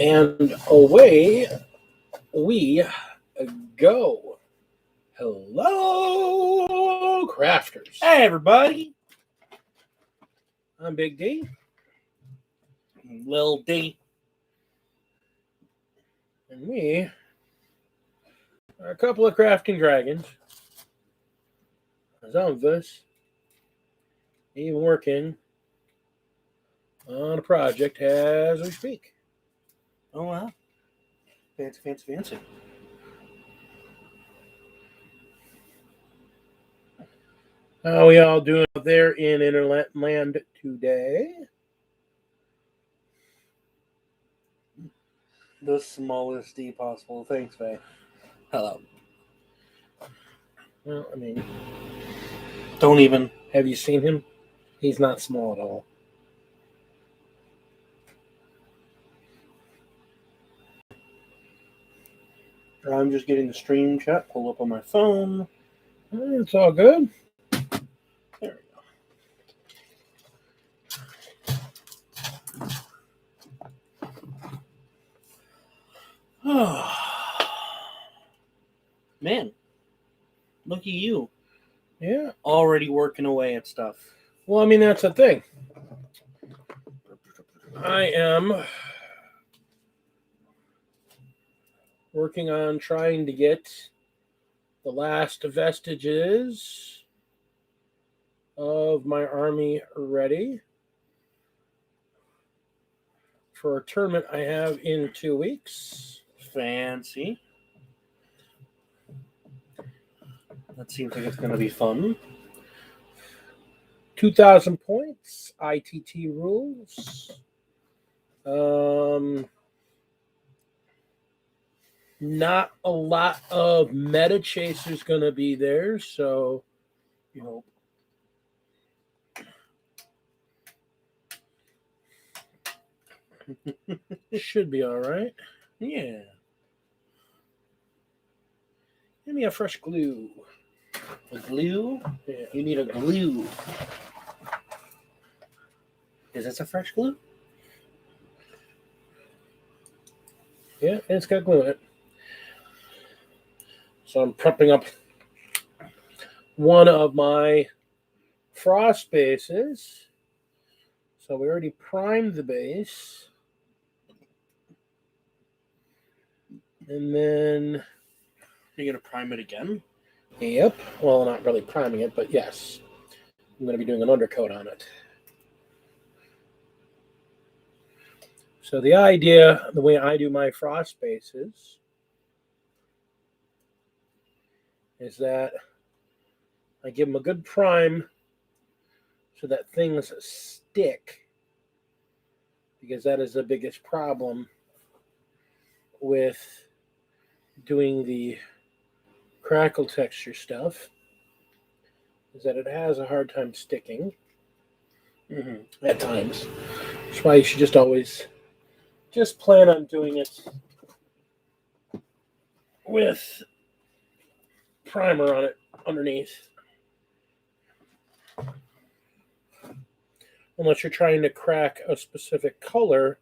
And away we go. Hello, crafters. Hey, everybody. I'm Big D. Lil D. And we are a couple of crafting dragons. Some of us even working on a project as we speak. Oh, wow. Fancy. How are we all doing out there in Interland today? The smallest D possible. Thanks, Faye. Hello. Well, I mean, Don't even. have you seen him? He's not small at all. I'm just getting the stream chat pulled up on my phone. It's all good. There we go. Man, look at you. Yeah. Already working away at stuff. Well, I mean, that's the thing. I am working on trying to get the last vestiges of my army ready for a tournament I have in 2 weeks. Fancy. That seems like it's going to be fun. 2,000 points, ITT rules. Not a lot of meta chasers going to be there, so You hope. should be all right. Yeah. Give me a fresh glue. A glue? Yeah. You need a glue. Is this a fresh glue? Yeah, it's got glue in it. So I'm prepping up one of my frost bases. So we already primed the base. And then, You're going to prime it again? yep. Well, not really priming it, but yes. I'm going to be doing an undercoat on it. So the idea, the way I do my frost bases, is that I give them a good prime so that things stick, because that is the biggest problem with doing the crackle texture stuff, is that it has a hard time sticking at times. That's why you should just always just plan on doing it with primer on it underneath. Unless you're trying to crack a specific color,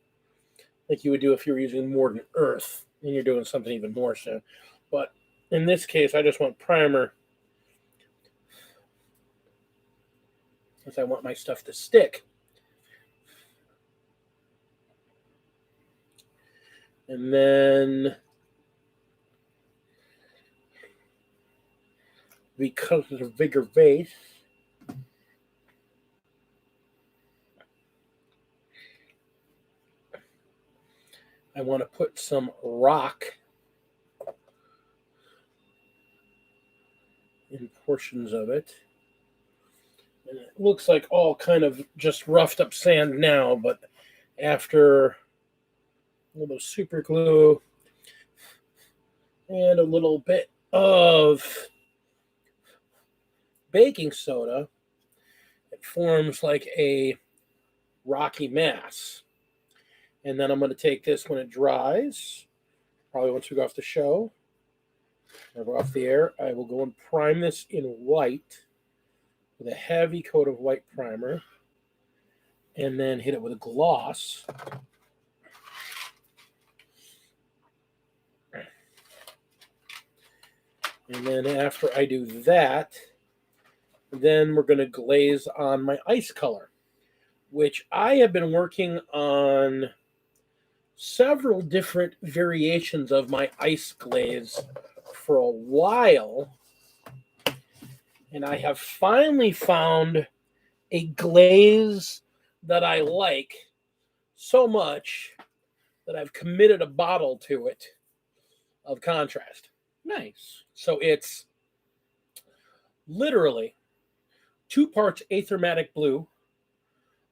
like you would do if you were using Mordant Earth, and you're doing something even more so. But in this case, I just want primer, because I want my stuff to stick. And then, because it's a bigger vase, I want to put some rock in portions of it. And it looks like all kind of just roughed up sand now, but after a little super glue and a little bit of baking soda, it forms like a rocky mass. And then I'm going to take this when it dries, probably once we go off the show, or go off the air, I will go and prime this in white with a heavy coat of white primer, and then hit it with a gloss. And then after I do that, then we're going to glaze on my ice color, which I have been working on several different variations of my ice glaze for a while. And I have finally found a glaze that I like so much that I've committed a bottle to it of contrast. Nice. So it's literally 2 parts Aethermatic Blue,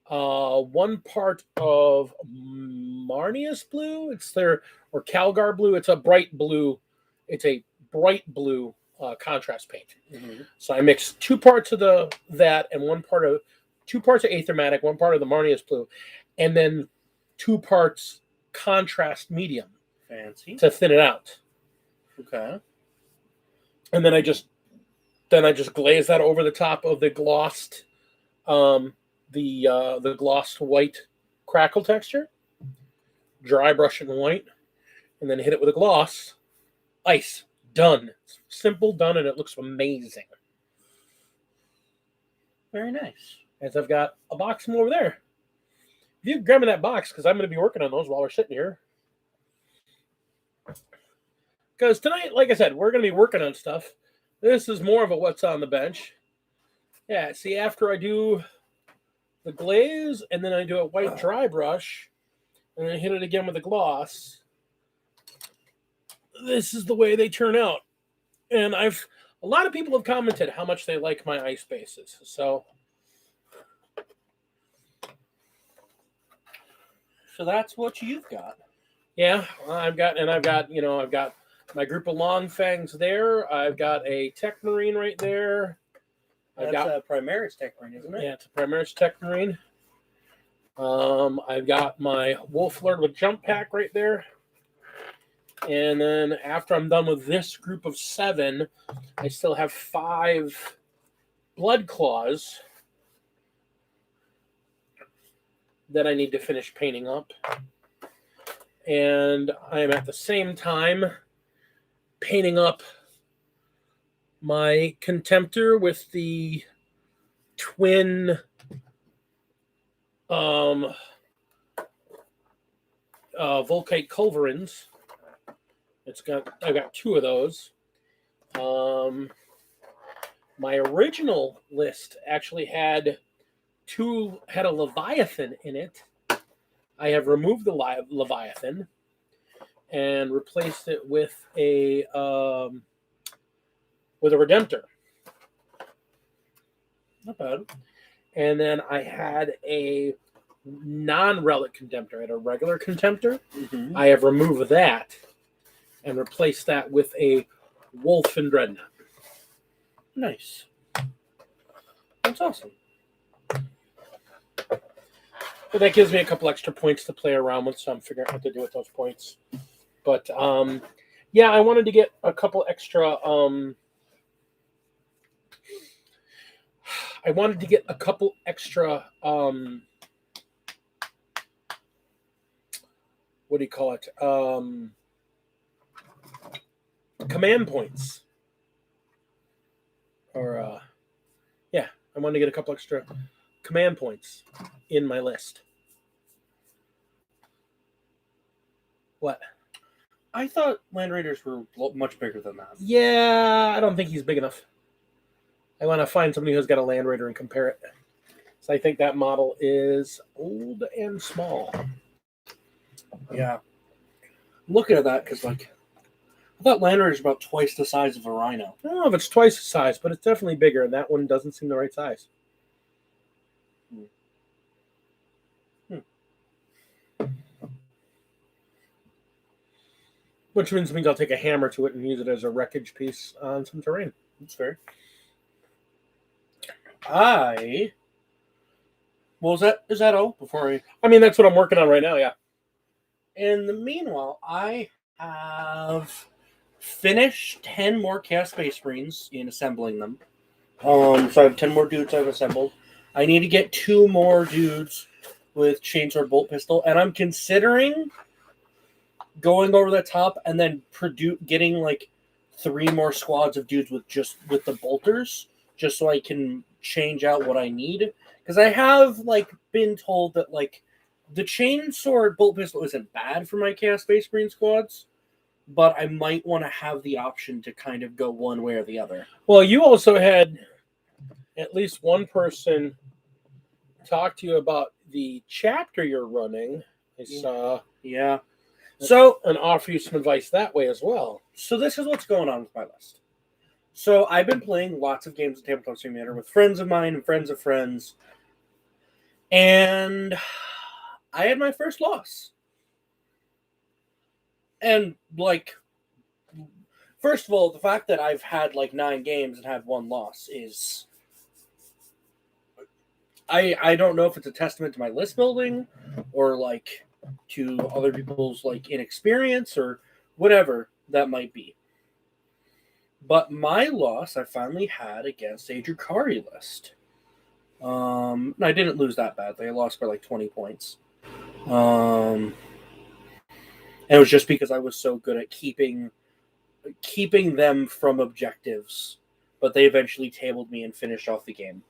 1 part of Marnius Blue. It's their, or Calgar Blue. It's a bright blue. It's a bright blue contrast paint. Mm-hmm. So I mix 2 parts of that and 2 parts of Aethermatic, 1 part of the Marnius Blue, and then 2 parts contrast medium. Fancy. To thin it out. Okay. And then I just glaze that over the top of the glossed, the glossed white crackle texture. Dry brush in white, and then hit it with a gloss. Ice. Done. Simple, done, and it looks amazing. Very nice. As I've got a box from over there. If you grab me that box, because I'm going to be working on those while we're sitting here. Because tonight, like I said, we're going to be working on stuff. This is more of a what's on the bench. Yeah, see, after I do the glaze, and then I do a white dry brush, and then hit it again with a gloss, this is the way they turn out. And a lot of people have commented how much they like my ice bases. So that's what you've got. yeah, I've got my group of long fangs there. I've got a Tech Marine right there. That's a Primaris Tech Marine, isn't it? Yeah, it's a Primaris Tech Marine. I've got my Wolf Lord with Jump Pack right there. And then after I'm done with this group of 7, I still have 5 Blood Claws that I need to finish painting up. And I am at the same time painting up my Contemptor with the twin Volkite Culverins. I've got 2 of those. My original list actually had a Leviathan in it. I have removed the Leviathan and replaced it with a Redemptor. Not bad. And then I had a non-relic Contemptor. I had a regular Contemptor. Mm-hmm. I have removed that and replaced that with a Wolf and Dreadnought. Nice. That's awesome. But that gives me a couple extra points to play around with, so I'm figuring out what to do with those points. But yeah, I wanted to get a couple extra. What do you call it? Command points. Or yeah, I wanted to get a couple extra command points in my list. What? I thought Land Raiders were much bigger than that. Yeah, I don't think he's big enough. I want to find somebody who's got a Land Raider and compare it. So I think that model is old and small. Yeah. I'm looking at that because, like, I thought Land Raider's about twice the size of a Rhino. I don't know if it's twice the size, but it's definitely bigger, and that one doesn't seem the right size. Which means I'll take a hammer to it and use it as a wreckage piece on some terrain. That's fair. Is that all? I mean, that's what I'm working on right now, yeah. In the meanwhile, I have finished 10 more Chaos Space Marines in assembling them. So I have 10 more dudes I've assembled. I need to get 2 more dudes with Chainsword Bolt Pistol, and I'm considering going over the top and then getting like 3 more squads of dudes with the bolters, just so I can change out what I need. Because I have been told that the chainsword bolt pistol isn't bad for my Chaos Space Marine squads, but I might want to have the option to kind of go one way or the other. Well, you also had at least one person talk to you about the chapter you're running. I saw. Yeah. So, and offer you some advice that way as well. So this is what's going on with my list. So I've been playing lots of games of Tabletop Simulator with friends of mine and friends of friends. And I had my first loss. And, first of all, the fact that I've had, 9 games and had 1 loss is... I don't know if it's a testament to my list building or, to other people's, inexperience or whatever that might be. But my loss I finally had against a Drukhari list. I didn't lose that badly. I lost by 20 points. And it was just because I was so good at keeping them from objectives. But they eventually tabled me and finished off the game.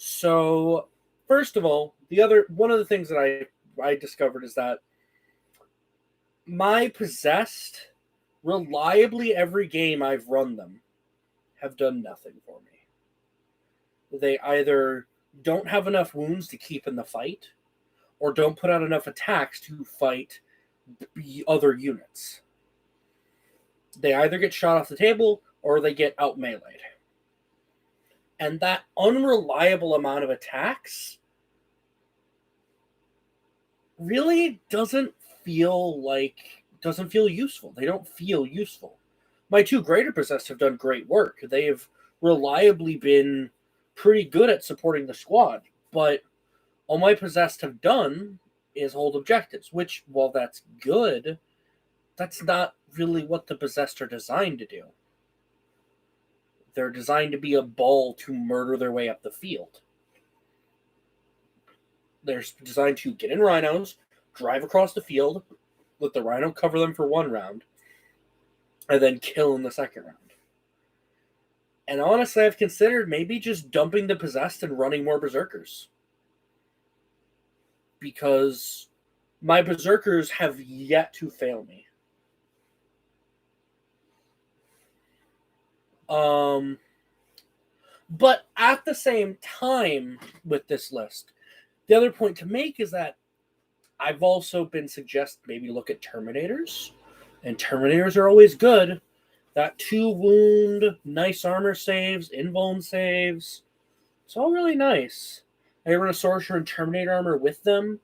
So, first of all, one of the things that I discovered is that my possessed, reliably every game I've run them, have done nothing for me. They either don't have enough wounds to keep in the fight, or don't put out enough attacks to fight other units. They either get shot off the table, or they get out meleeed. And that unreliable amount of attacks really doesn't feel useful. They don't feel useful. My 2 greater possessed have done great work. They have reliably been pretty good at supporting the squad, but all my possessed have done is hold objectives, which, while that's good, that's not really what the possessed are designed to do. They're designed to be a ball to murder their way up the field. They're designed to get in rhinos, drive across the field, let the rhino cover them for 1 round, and then kill in the 2nd round. And honestly, I've considered maybe just dumping the possessed and running more berserkers. Because my berserkers have yet to fail me. But at the same time with this list, the other point to make is that I've also been suggested maybe look at Terminators. And Terminators are always good. That 2 wound, nice armor saves, invuln saves. It's all really nice. I run a Sorcerer and Terminator armor with them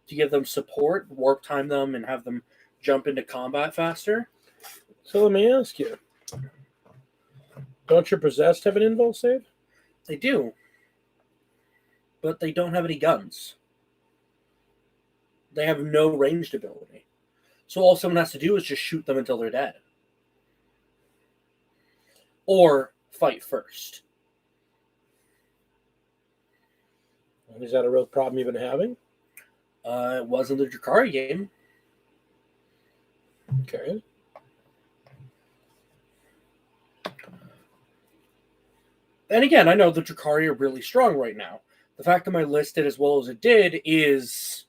to give them support, warp time them, and have them jump into combat faster. So let me ask you. Don't your possessed have an invul save? They do. But they don't have any guns. They have no ranged ability. So all someone has to do is just shoot them until they're dead. Or fight first. Is that a real problem you've been having? It wasn't the Drukhari game. Okay. And again, I know the Drukhari are really strong right now. The fact that my list did as well as it did is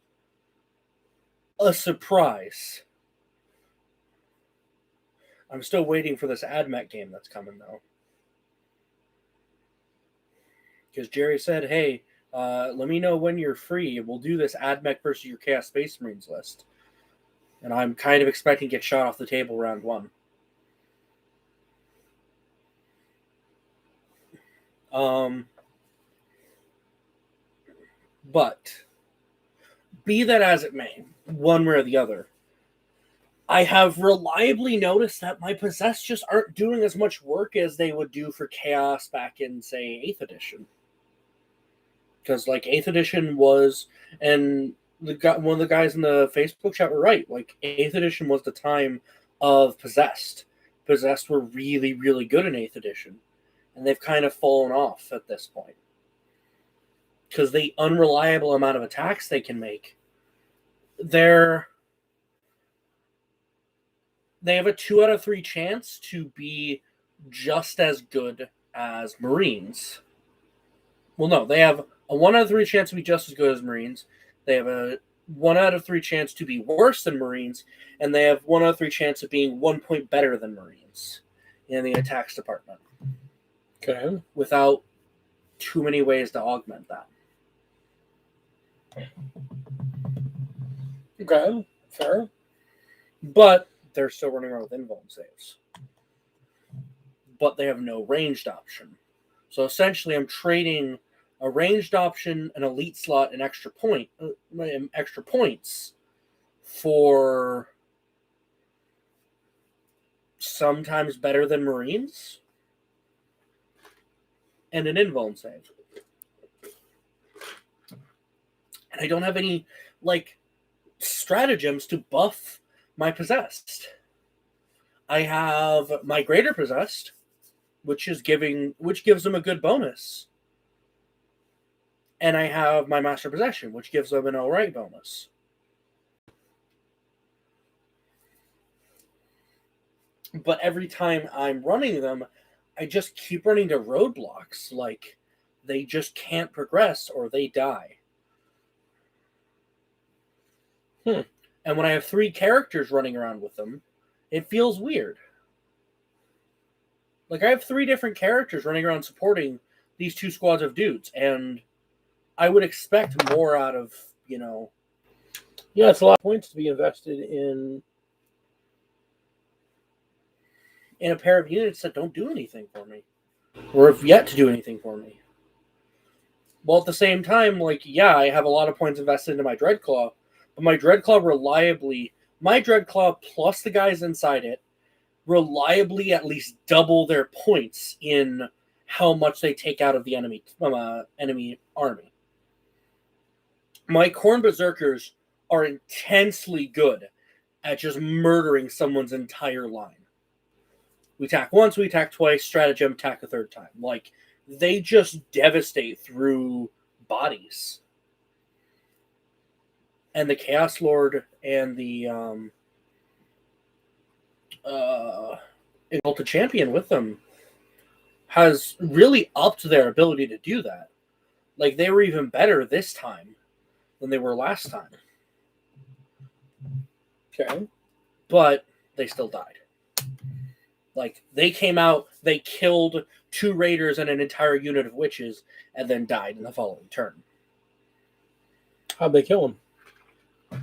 a surprise. I'm still waiting for this AdMech game that's coming, though. Because Jerry said, hey, let me know when you're free. We'll do this AdMech versus your Chaos Space Marines list. And I'm kind of expecting to get shot off the table round 1. But be that as it may, one way or the other, I have reliably noticed that my possessed just aren't doing as much work as they would do for Chaos back in, say, 8th edition. Because, 8th edition was, and one of the guys in the Facebook chat were right, 8th edition was the time of possessed. Possessed were really, really good in 8th edition. And they've kind of fallen off at this point. Because the unreliable amount of attacks they can make, they're they have a 2 out of 3 chance to be just as good as Marines. Well, no, they have a 1 out of 3 chance to be just as good as Marines. They have a 1 out of 3 chance to be worse than Marines, and they have 1 out of 3 chance of being 1 point better than Marines in the attacks department. Okay. Without too many ways to augment that. Okay. Fair. But they're still running around with invuln saves. But they have no ranged option. So essentially, I'm trading a ranged option, an elite slot, and extra points for sometimes better than Marines and an invuln save. And I don't have any stratagems to buff my possessed. I have my greater possessed, which gives them a good bonus. And I have my master possession, which gives them an alright bonus. But every time I'm running them, I just keep running to roadblocks. Like, they just can't progress or they die. And when I have 3 characters running around with them, it feels weird. Like, I have 3 different characters running around supporting these 2 squads of dudes, and I would expect more out of, Yeah, it's a lot of points to be invested in a pair of units that don't do anything for me. Or have yet to do anything for me. Well, at the same time, I have a lot of points invested into my Dreadclaw, but my Dreadclaw plus the guys inside it reliably at least double their points in how much they take out of the enemy army. My Khorne Berserkers are intensely good at just murdering someone's entire line. We attack once, we attack twice, stratagem, attack a third time. They just devastate through bodies. And the Chaos Lord and the Exalted Champion with them has really upped their ability to do that. They were even better this time than they were last time. Okay. But they still died. They came out, they killed 2 raiders and an entire unit of witches, and then died in the following turn. How'd they kill him?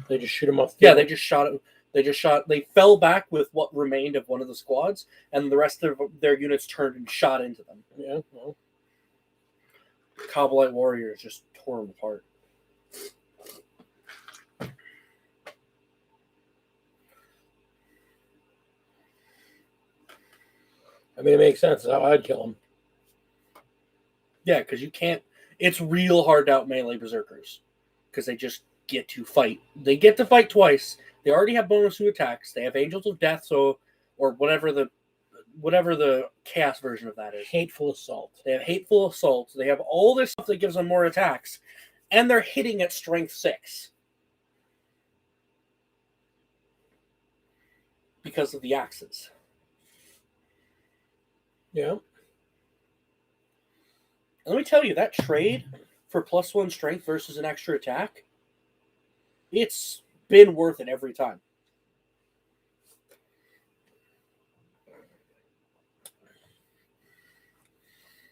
They just shoot him off. Yeah, they just shot him. They fell back with what remained of one of the squads, and the rest of their units turned and shot into them. Yeah, well. Kabbalite warriors just tore them apart. I mean, it makes sense. That's how I'd kill him. Yeah, because you can't. It's real hard to out melee berserkers because they just get to fight. They get to fight twice. They already have bonus to attacks. They have Angels of Death, or whatever the chaos version of that is. Hateful Assault. They have Hateful Assault. They have all this stuff that gives them more attacks, and they're hitting at Strength 6 because of the axes. Yeah. Let me tell you, that trade for +1 strength versus an extra attack, it's been worth it every time.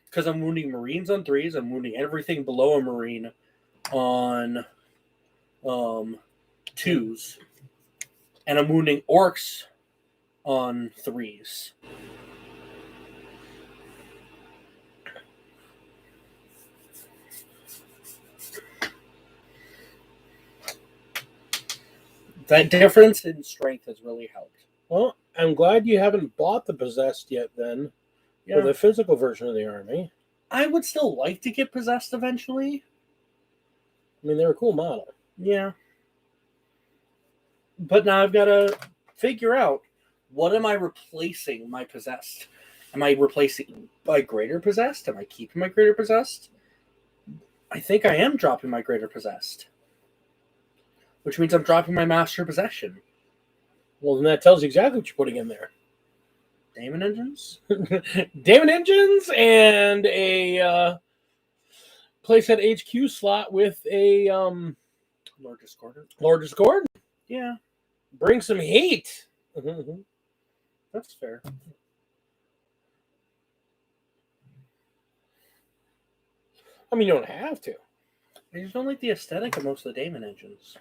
Because I'm wounding Marines on 3s, I'm wounding everything below a Marine on 2s, and I'm wounding Orcs on 3s. That difference in strength has really helped. Well, I'm glad you haven't bought the Possessed yet then. Yeah. For the physical version of the army. I would still like to get Possessed eventually. I mean, they're a cool model. Yeah. But now I've got to figure out, what am I replacing my Possessed? Am I replacing my Greater Possessed? Am I keeping my Greater Possessed? I think I am dropping my Greater Possessed. Which means I'm dropping my Master Possession. Well, then that tells you exactly what you're putting in there. Damon engines? Damon engines and a playset HQ slot with a Lord Discordant. Lord Discord. Yeah, Bring some heat. that's fair. I mean, you don't have to. I just don't like the aesthetic of most of the Damon engines.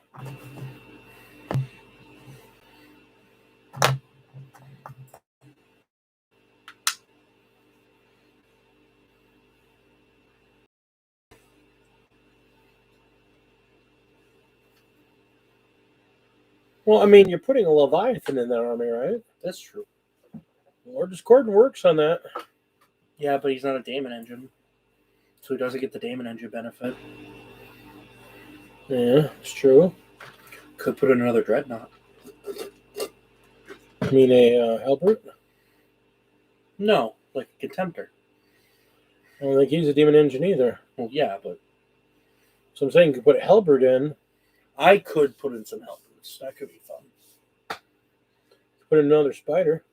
Well, I mean, you're putting a Leviathan in that army, right? That's true. Lord Discordant works on that. Yeah, but he's not a Damon engine. So he doesn't get the Damon engine benefit. Yeah, it's true. Could put in another Dreadnought. I mean, a Halbert? No, like a Contemptor. I don't think he's a Demon Engine either. Well, yeah, but So I'm saying you could put Halbert in, I could put in some Helpers. That could be fun. put in another Spider.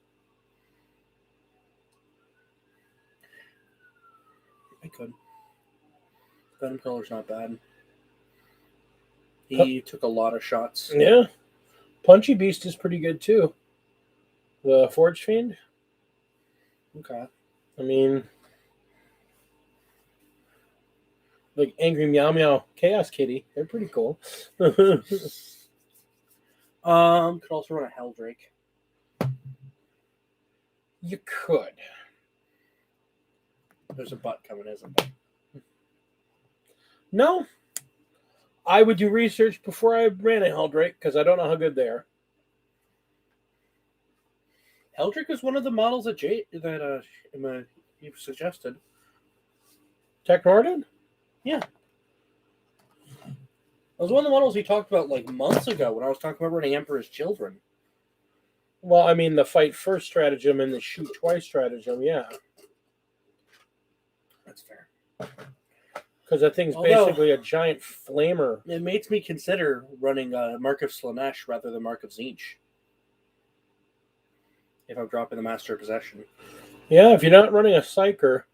I could. Venom Pillar's not bad. He took a lot of shots. Yeah. Punchy Beast is pretty good too. The Forge Fiend. Okay. I mean, like Angry Meow Meow Chaos Kitty. They're pretty cool. Could also run a Helldrake. You could. There's a butt coming, isn't there? No. I would do research before I ran a Helldrake because I don't know how good they are. Helldrake is one of the models that you suggested. Tech Norden? Yeah. That was one of the models he talked about like months ago when I was talking about running Emperor's Children. Well, I mean, the fight first stratagem and the shoot twice stratagem, yeah. That's fair. Because that thing's basically a giant flamer. It makes me consider running Mark of Slanesh rather than Mark of Tzeentch. If I'm dropping the Master of Possession. Yeah, if you're not running a Psyker.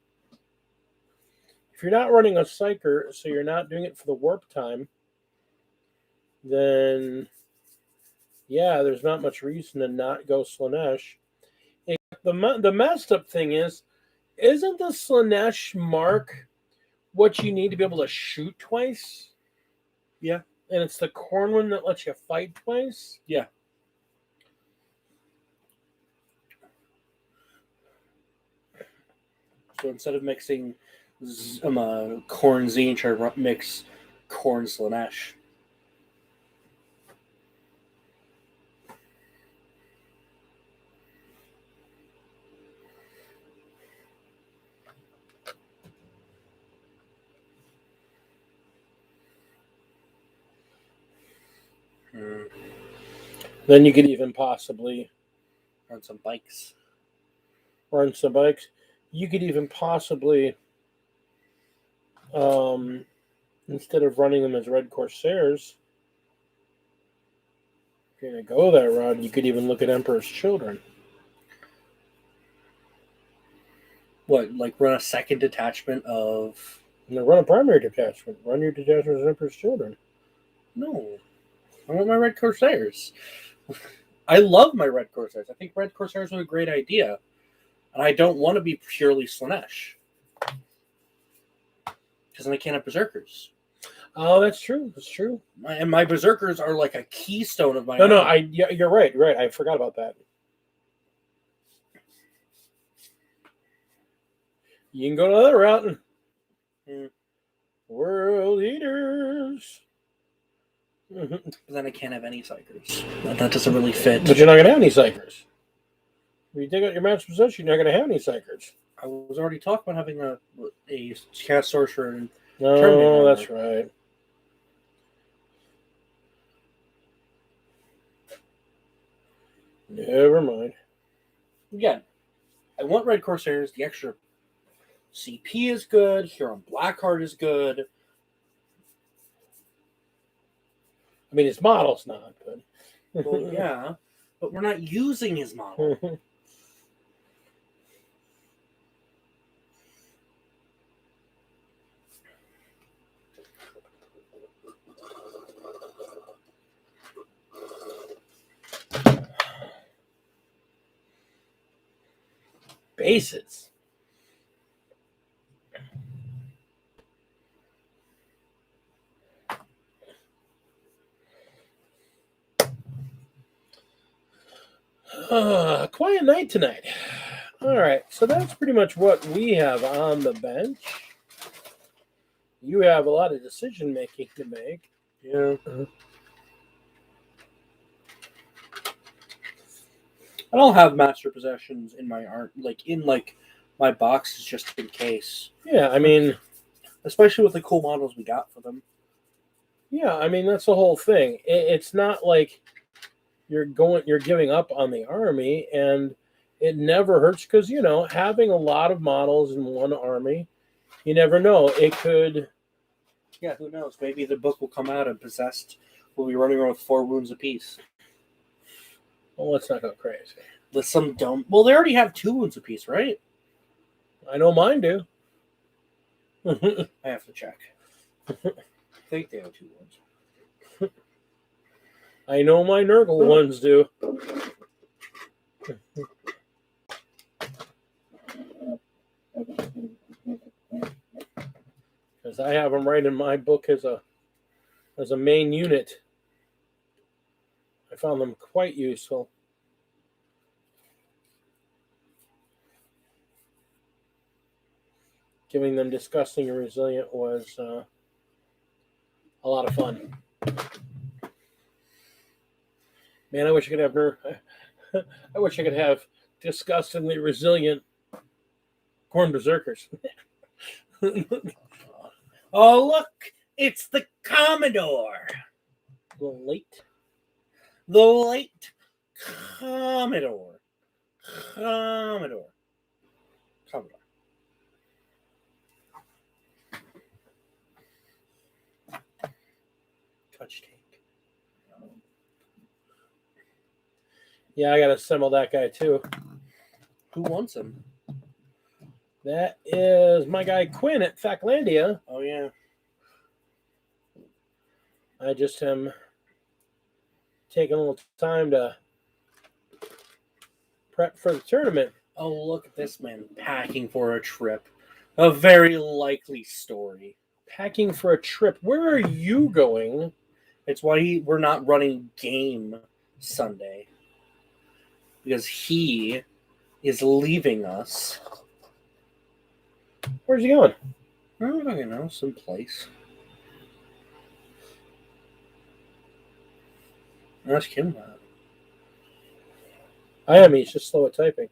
If you're not running a Psyker, so you're not doing it for the warp time, then yeah, there's not much reason to not go Slanesh. The messed up thing is, isn't the Slanesh mark what you need to be able to shoot twice? Yeah. And it's the Cornwin that lets you fight twice? Yeah. So instead of mixing Corn Tzeentch, I mix Corn Slanesh. Then you could even possibly Run some bikes. run some bikes. You could even possibly, instead of running them as Red Corsairs, if you're going to go that route, you could even look at Emperor's Children. What, like run a second detachment of... No, run a primary detachment. Run your detachment as Emperor's Children. No. I want my Red Corsairs. I love my Red Corsairs. I think Red Corsairs are a great idea. And I don't want to be purely Slanesh. Because then I can't have Berserkers. Oh, that's true. That's true. And my Berserkers are like a keystone of my No, army. you're right. You're right. I forgot about that. You can go another route. World Eaters. But then I can't have any Psychers. That doesn't really fit. But you're not going to have any Psychers. If you take out your Master Possession, you're not going to have any Psychers. I was already talking about having a Cast Sorcerer and No, that's right. Never mind. Again, I want Red Corsairs. The extra CP is good. Huron Blackheart is good. I mean, his model's not, but Well, yeah. but we're not using his model. Bases. Quiet night tonight. All right, so that's pretty much what we have on the bench. You have a lot of decision making to make. Yeah. I don't have master possessions in my my boxes just in case. Yeah, I mean, especially with the cool models we got for them. Yeah, I mean that's the whole thing. It's not like you're giving up on the army, and it never hurts because having a lot of models in one army, you never know. It could. Yeah, who knows? Maybe the book will come out and Possessed will be running around with 4 wounds apiece. Well, let's not go crazy. Let some dumb. Well, they already have 2 wounds apiece, right? I know mine do. I have to check. I think they have 2 wounds. I know my Nurgle ones do. Because I have them right in my book as a main unit. I found them quite useful. Giving them disgusting and resilient was a lot of fun. Man, I wish I could have I wish I could have disgustingly resilient Corn Berserkers. Oh, look! It's the Commodore! A little late. The late Commodore. Commodore. Touch tank. Yeah, I got to assemble that guy too. Who wants him? That is my guy Quinn at Faclandia. Oh, yeah. I just am taking a little time to prep for the tournament. Oh, look at this man packing for a trip. A very likely story. Packing for a trip. Where are you going? It's why we're not running game Sunday. Because he is leaving us. Where's he going? I don't fucking know, someplace. Ask him that. I am. He's just slow at typing.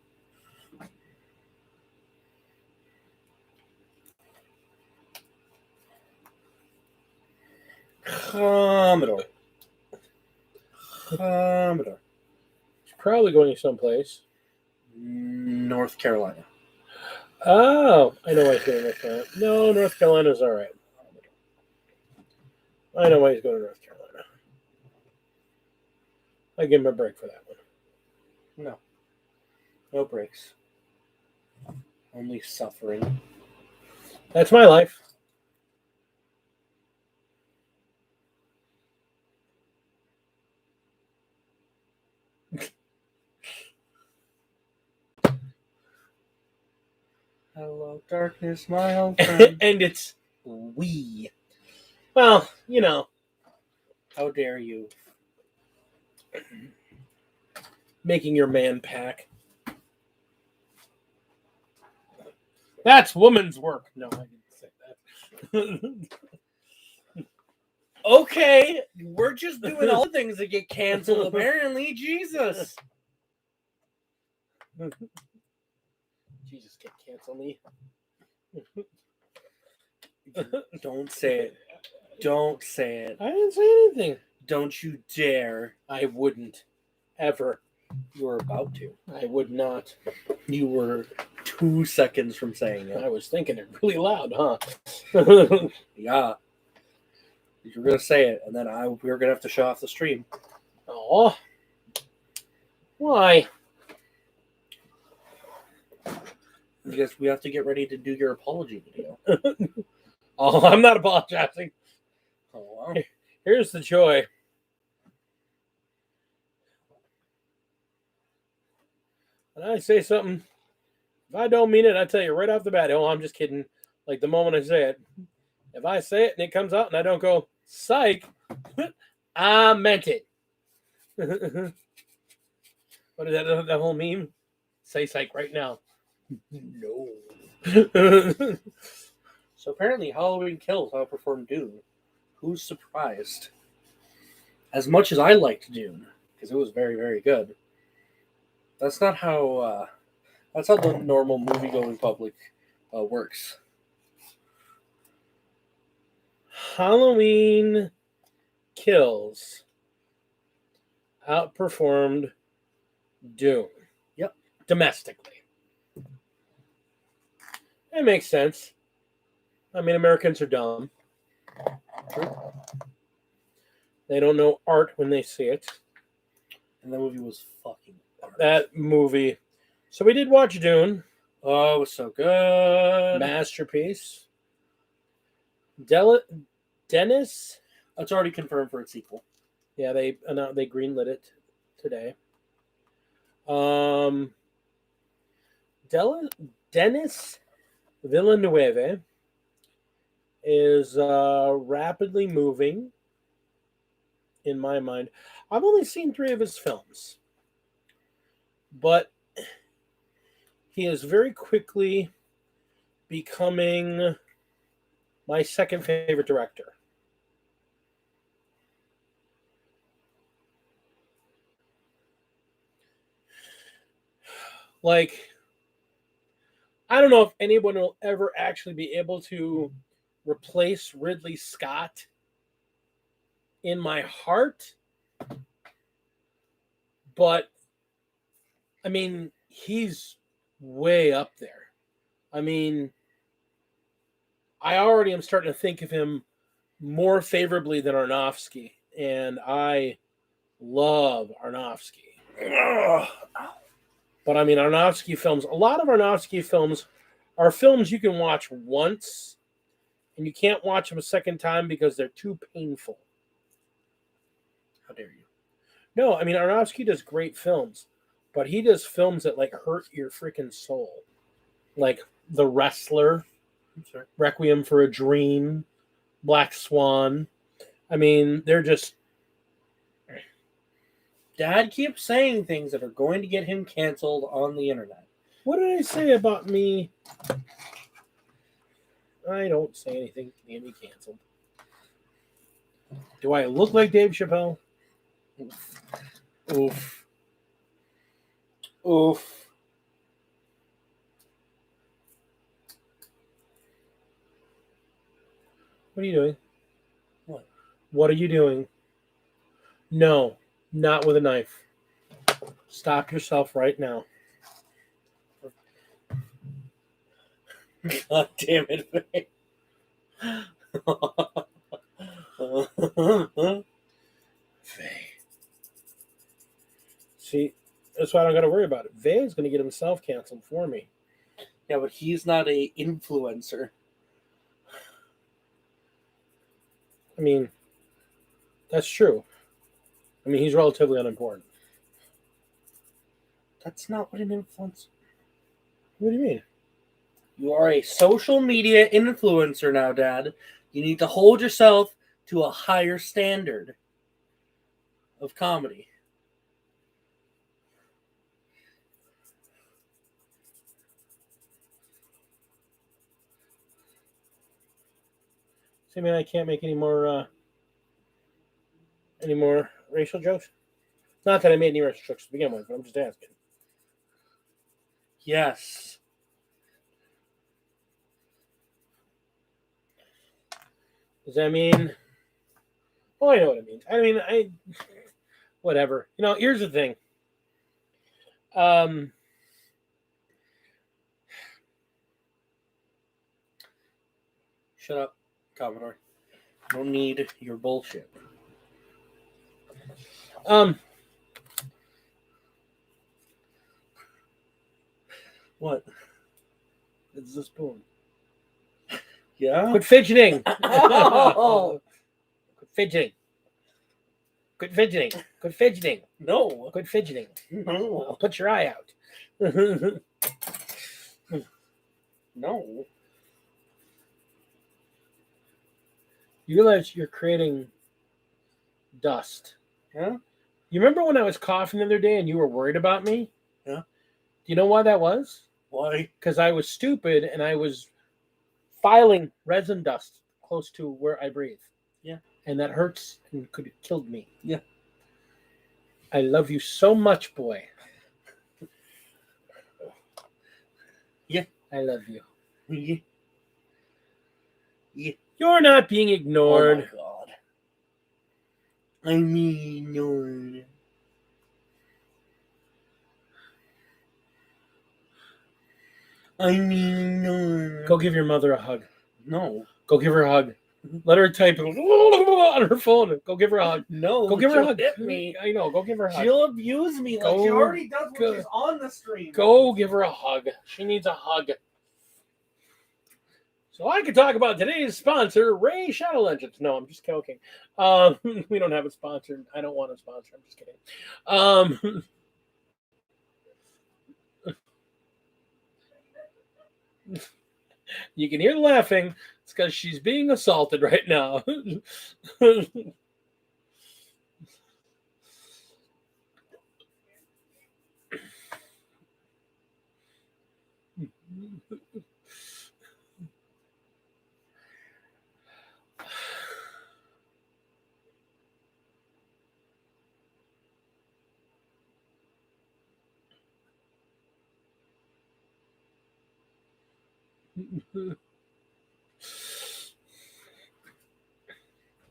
Commodore. Commodore. He's probably going someplace. North Carolina. Oh, I know why he's going to North Carolina. No, North Carolina's all right. I know why he's going to North Carolina. I give him a break for that one. No. No breaks. Only suffering. That's my life. Hello, darkness, my old friend. And it's we. Well, How dare you? Making your man pack. That's woman's work. No, I didn't say that. Okay, we're just doing all the things that get canceled, apparently. Jesus. Jesus can't cancel me. Don't say it. Don't say it. I didn't say anything. Don't you dare. I wouldn't. Ever. You were about to. I would not. You were 2 seconds from saying it. I was thinking it really loud, huh? Yeah. You were going to say it, and then we were going to have to shut off the stream. Oh. Why? Because we have to get ready to do your apology video. Oh, I'm not apologizing. Oh, wow. Here's the joy. When I say something, if I don't mean it, I tell you right off the bat, oh, I'm just kidding. Like the moment I say it. If I say it and it comes out and I don't go, psych, I meant it. What is that whole meme? Say psych right now. No. So apparently Halloween Kills outperformed Dune. Who's surprised? As much as I liked Dune, because it was very, very good, that's not how the normal movie-going public works. Halloween Kills outperformed Dune. Yep. Domestically. It makes sense. I mean, Americans are dumb. True. They don't know art when they see it. And that movie was fucking art. That movie. So we did watch Dune. Oh, it was so good. Masterpiece. Dennis? It's already confirmed for its sequel. Yeah, they greenlit it today. Dennis Villeneuve is rapidly moving, in my mind. I've only seen 3 of his films, but he is very quickly becoming my second favorite director. Like, I don't know if anyone will ever actually be able to replace Ridley Scott in my heart. But, I mean, he's way up there. I mean, I already am starting to think of him more favorably than Aronofsky. And I love Aronofsky. But, I mean, Aronofsky films, a lot of Aronofsky films are films you can watch once and you can't watch them a second time because they're too painful. How dare you? No, I mean, Aronofsky does great films, but he does films that, like, hurt your freaking soul. Like The Wrestler, Requiem for a Dream, Black Swan. I mean, they're just... Dad keeps saying things that are going to get him canceled on the internet. What did I say about me? I don't say anything to get me canceled. Do I look like Dave Chappelle? Oof. Oof. What are you doing? What? What are you doing? No, not with a knife. Stop yourself right now. God damn it, Faye. Faye. See, that's why I don't got to worry about it. Faye's going to get himself canceled for me. Yeah, but he's not an influencer. I mean, that's true. I mean, he's relatively unimportant. That's not what an influencer... What do you mean? You are a social media influencer now, Dad. You need to hold yourself to a higher standard of comedy. So, I mean, I can't make any more racial jokes? Not that I made any racial jokes to begin with, but I'm just asking. Yes. Does that mean... Oh, I know what it means. I mean, whatever. You know, here's the thing. Shut up, Commodore. I don't need your bullshit. What? It's the spoon. Yeah? Quit fidgeting. Oh. Quit fidgeting. Quit fidgeting. Quit fidgeting. No. Quit fidgeting. No. I'll put your eye out. No. You realize you're creating dust. Yeah? You remember when I was coughing the other day and you were worried about me? Yeah. Do you know why that was? Why? Because I was stupid and I was filing resin dust close to where I breathe. Yeah. And that hurts and could have killed me. Yeah. I love you so much, boy. Yeah. I love you. Yeah. Yeah. You're not being ignored. Oh my God. I mean, no. I mean, no. Go give your mother a hug. No. Go give her a hug. Let her type on her phone. Go give her a hug. No. Go give her a she'll hug. hit me. I know. Go give her a hug. She'll abuse me like Go- she already does when go- she's on the stream. Go give her a hug. She needs a hug. So I could talk about today's sponsor, Ray Shadow Legends. No, I'm just joking. We don't have a sponsor. I don't want a sponsor. I'm just kidding. You can hear the laughing. It's because she's being assaulted right now.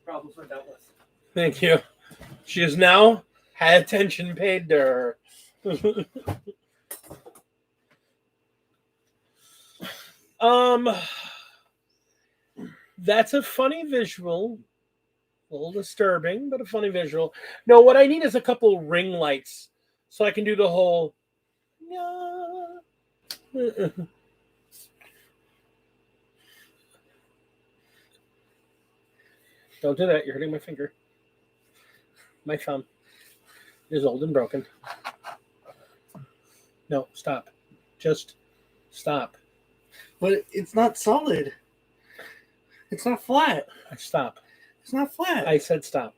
Problems were dealt with. Thank you. She has now had attention paid to her. That's a funny visual. A little disturbing, but a funny visual. No, what I need is a couple ring lights so I can do the whole. Don't do that. You're hurting my finger. My thumb is old and broken. No, stop. Just stop. But it's not solid. It's not flat. Stop. It's not flat. I said stop.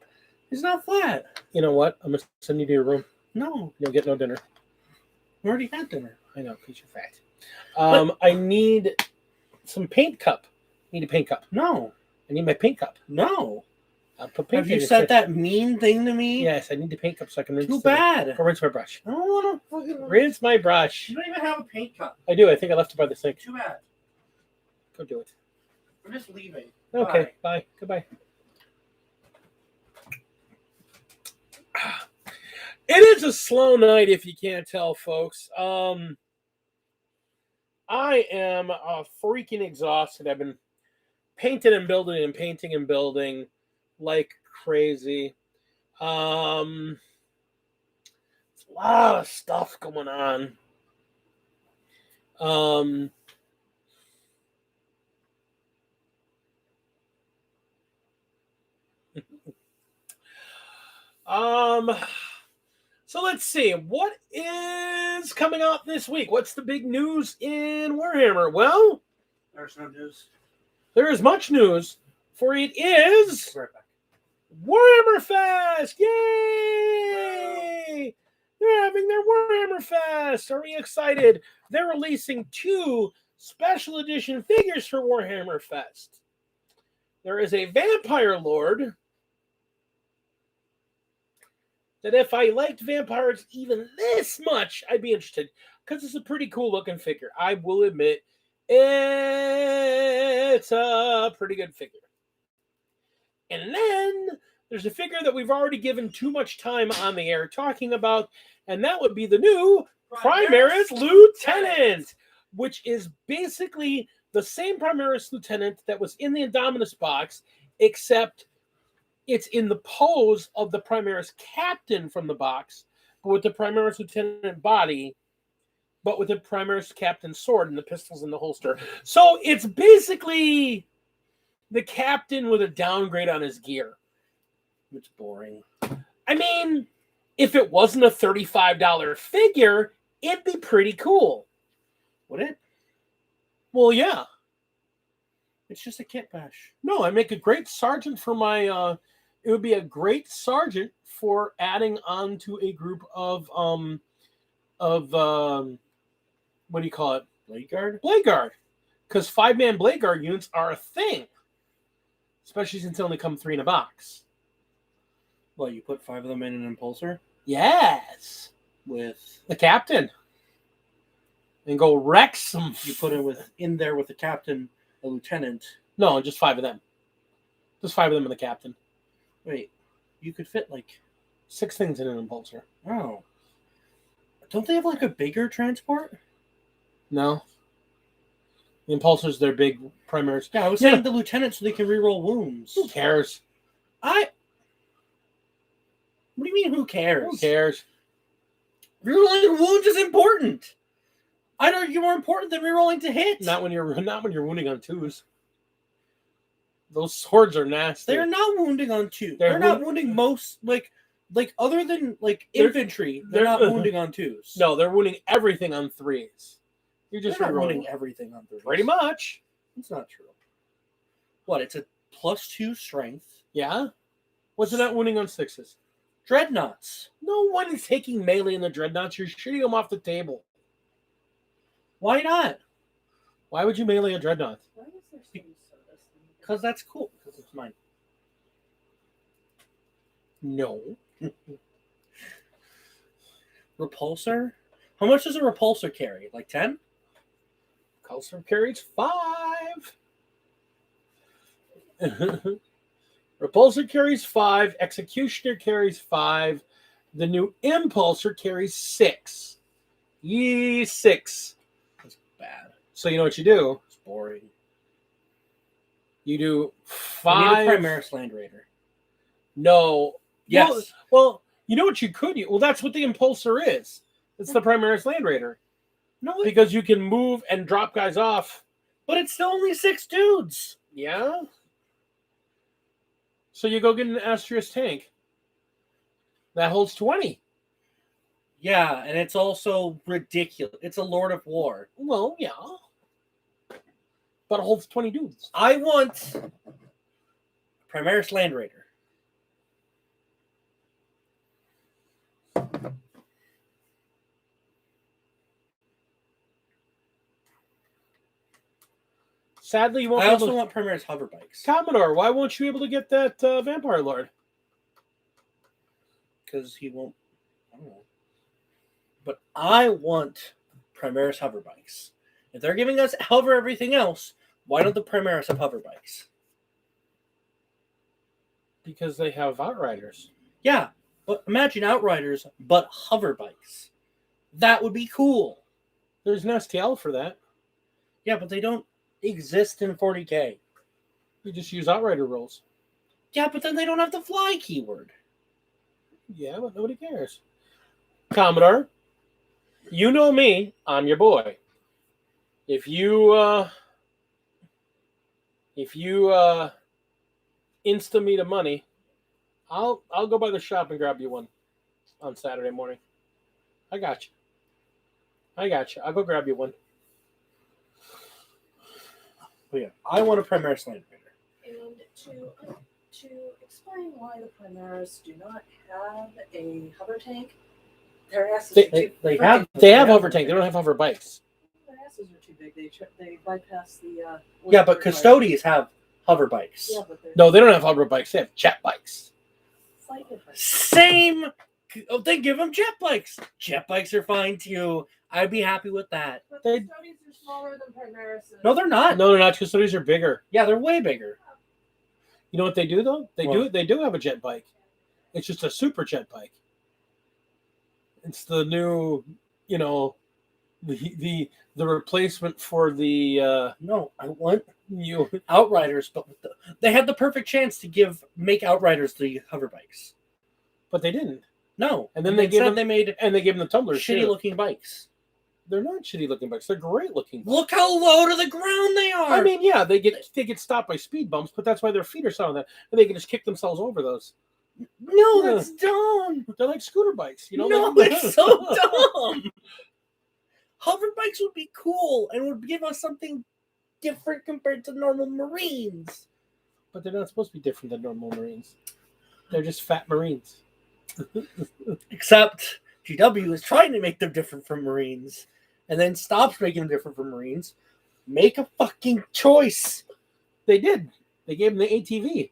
It's not flat. You know what? I'm going to send you to your room. No. You'll get no dinner. We already had dinner. I know, because you're fat. I need some paint cup. I need a paint cup. No. I need my paint cup. No. I'll put paint Have you in it. said that mean thing to me? Yes, I need the paint cup so I can rinse Too bad. Go rinse my brush. I don't want to fucking Rinse my brush. You don't even have a paint cup. I do. I think I left it by the sink. Too bad. Go do it. We're just leaving. Okay. Bye. Goodbye. It is a slow night, if you can't tell, folks. I am freaking exhausted. I've been painting and building and painting and building like crazy. It's a lot of stuff going on. So let's see. What is coming out this week? What's the big news in Warhammer? Well, There's no news. there is much news, for it is Right back. Warhammer Fest! Yay! They're having their Warhammer Fest. Are we excited? They're releasing 2 special edition figures for Warhammer Fest. There is a Vampire Lord that if I liked vampires even this much, I'd be interested, because it's a pretty cool looking figure. I will admit, it's a pretty good figure. And then there's a figure that we've already given too much time on the air talking about, and that would be the new Primaris Lieutenant, which is basically the same Primaris Lieutenant that was in the Indominus box, except it's in the pose of the Primaris Captain from the box, but with the Primaris Lieutenant body but with the Primaris Captain sword and the pistols in the holster. So it's basically the captain with a downgrade on his gear. It's boring. I mean, if it wasn't a $35 figure, it'd be pretty cool. Would it? Well, yeah. It's just a kit bash. No, I make a great sergeant for my. It would be a great sergeant for adding on to a group of what do you call it? Blade Guard? Blade Guard. Because 5-man Blade Guard units are a thing. Especially since they only come 3 in a box. Well, you put 5 of them in an impulsor? Yes. With the captain. And go wreck some. You put it in there with the captain, a lieutenant. No, just 5 of them. Just 5 of them and the captain. Wait, you could fit like 6 things in an impulsor. Oh. Don't they have like a bigger transport? No. The impulsors, they're big Primaris. Yeah, I was saying the lieutenant so they can reroll wounds. Who cares? What do you mean, who cares? Who cares? Rerolling wounds is important. I'd argue more important than rerolling to hit. Not when you're wounding on 2s. Those swords are nasty. They're not wounding on 2. They're not wounding most like other than infantry. They're not wounding on 2s. No, they're wounding everything on 3s. You're just not wounding everything on 3s. Pretty much. It's not true. What? It's a +2 strength. Yeah. What's it not wounding on 6s? Dreadnoughts. No one is taking melee in the dreadnoughts. You're shooting them off the table. Why not? Why would you melee a dreadnought? Why is there some soda? Because that's cool. Because it's mine. No. Repulsor? How much does a repulsor carry? Like 10? Repulsor carries 5. Repulsor carries 5. Executioner carries 5. The new Impulsor carries 6. 6. That's bad. So you know what you do? It's boring. You do 5. I need a Primaris Land Raider. No. Yes. Well, you know what you could use? Well, that's what the Impulsor is. It's the Primaris Land Raider. No, because you can move and drop guys off. But it's still only 6 dudes. Yeah. So you go get an Astrius tank. That holds 20. Yeah, and it's also ridiculous. It's a Lord of War. Well, yeah. But it holds 20 dudes. I want Primaris Land Raider. Sadly, you won't. I also want Primaris hover bikes. Commodore, why won't you be able to get that Vampire Lord? Because he won't. I don't know. But I want Primaris hover bikes. If they're giving us hover everything else, why don't the Primaris have hover bikes? Because they have Outriders. Yeah, but imagine Outriders, but hover bikes. That would be cool. There's an STL for that. Yeah, but they don't exist in 40K. You just use Outrider rolls. Yeah, but then they don't have the fly keyword. Yeah, but nobody cares. Commodore, you know me. I'm your boy. If you insta me the money, I'll go by the shop and grab you one on Saturday morning. I got you. I'll go grab you one. But yeah, I want a Primaris Land Raider. And to explain why the Primaris do not have a hover tank, their asses are too They freaking- have hover tank. They don't have hover bikes. Their asses are too big. They bypass the. Yeah, but custodies have hover bikes. Yeah, but they're No, they don't have hover bikes. They have jet bikes. slight difference. Same. Oh, they give them jet bikes. Jet bikes are fine too. I'd be happy with that. But They- custodians are smaller than Primaris. No, they're not. No, they're not. Custodies are bigger. Yeah, they're way bigger. You know what they do though? What? They do have a jet bike. It's just a super jet bike. It's the new, the replacement for the No, I want new. Outriders, but they had the perfect chance to make Outriders the hover bikes. But they didn't. No, And then they gave said them- they made And they gave them the tumblers shitty too. looking bikes. They're not shitty looking bikes. They're great looking bikes. Look how low to the ground they are. I mean, yeah, they get stopped by speed bumps, but that's why their feet are so on that, and they can just kick themselves over those. no, Yeah. that's dumb. They're like scooter bikes, you know? No, it's so dumb. Hover bikes would be cool and would give us something different compared to normal Marines. But they're not supposed to be different than normal Marines. They're just fat Marines. Except GW is trying to make them different from Marines and then stops making them different from Marines. Make a fucking choice. They did. They gave them the ATV.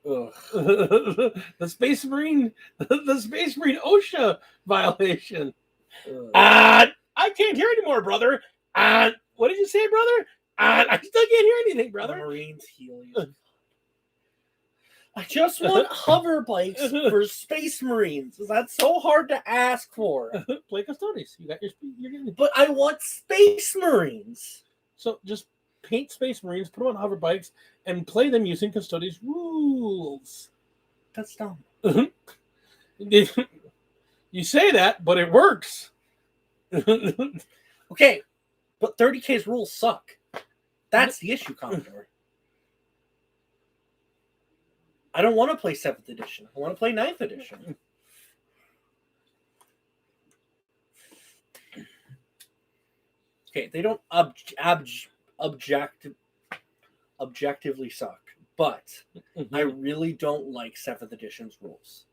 the Space Marine OSHA violation. I can't hear anymore, brother. What did you say, brother? I still can't hear anything, brother. The Marines heal you. I just want hover bikes for Space Marines. Is that so hard to ask for? Play Custodes. You got you're getting. But I want Space Marines. So just paint Space Marines, put them on hover bikes, and play them using Custodes rules. That's dumb. You say that, but it works. Okay, but 30K's rules suck. That's the issue, Commodore. I don't want to play 7th edition. I want to play 9th edition. Okay, they don't objectively suck, but I really don't like 7th edition's rules.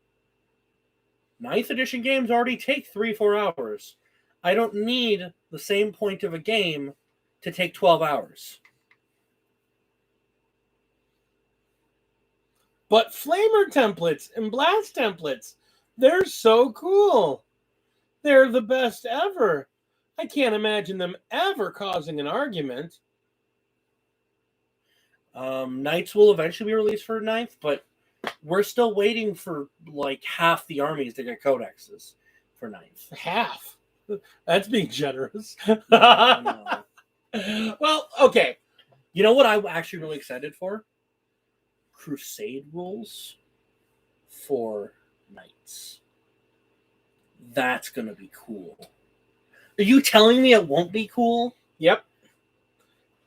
9th edition games already take 3-4 hours. I don't need the same point of a game to take 12 hours. But flamer templates and blast templates, they're so cool. They're the best ever. I can't imagine them ever causing an argument. Knights will eventually be released for 9th, but we're still waiting for like half the armies to get codexes for 9th. Half? That's being generous. No. Well, okay. You know what I'm actually really excited for? Crusade rules for Knights. That's going to be cool. Are you telling me it won't be cool? Yep.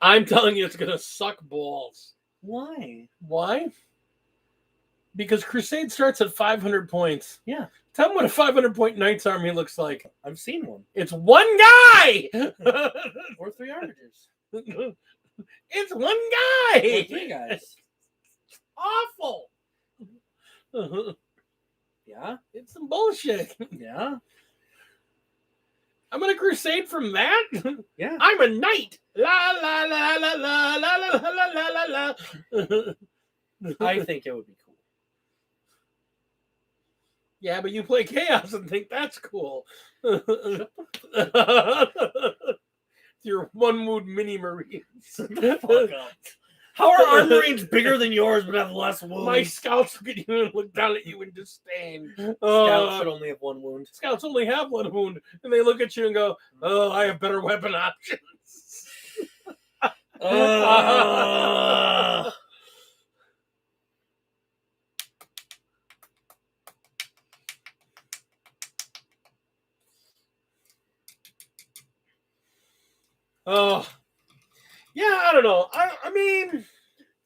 I'm telling you it's going to suck balls. Why? Why? Because Crusade starts at 500 points. Yeah. Tell me what a 500-point Knights army looks like. I've seen one. It's one guy! Or 3 armigers. It's one guy! Or 3 guys. Awful! Yeah? It's some bullshit. Yeah? I'm gonna crusade from that? Yeah. I'm a knight! La la la la la la la la la la la. I think it would be cool. Yeah, but you play Chaos and think that's cool. Your one-mood mini Marines. Fuck up. How are our Marines bigger than yours but have less wounds? My scouts look at you and look down at you in disdain. Scouts should only have 1 wound. Scouts only have 1 wound, and they look at you and go, "Oh, I have better weapon options." Oh, yeah, I don't know. I mean,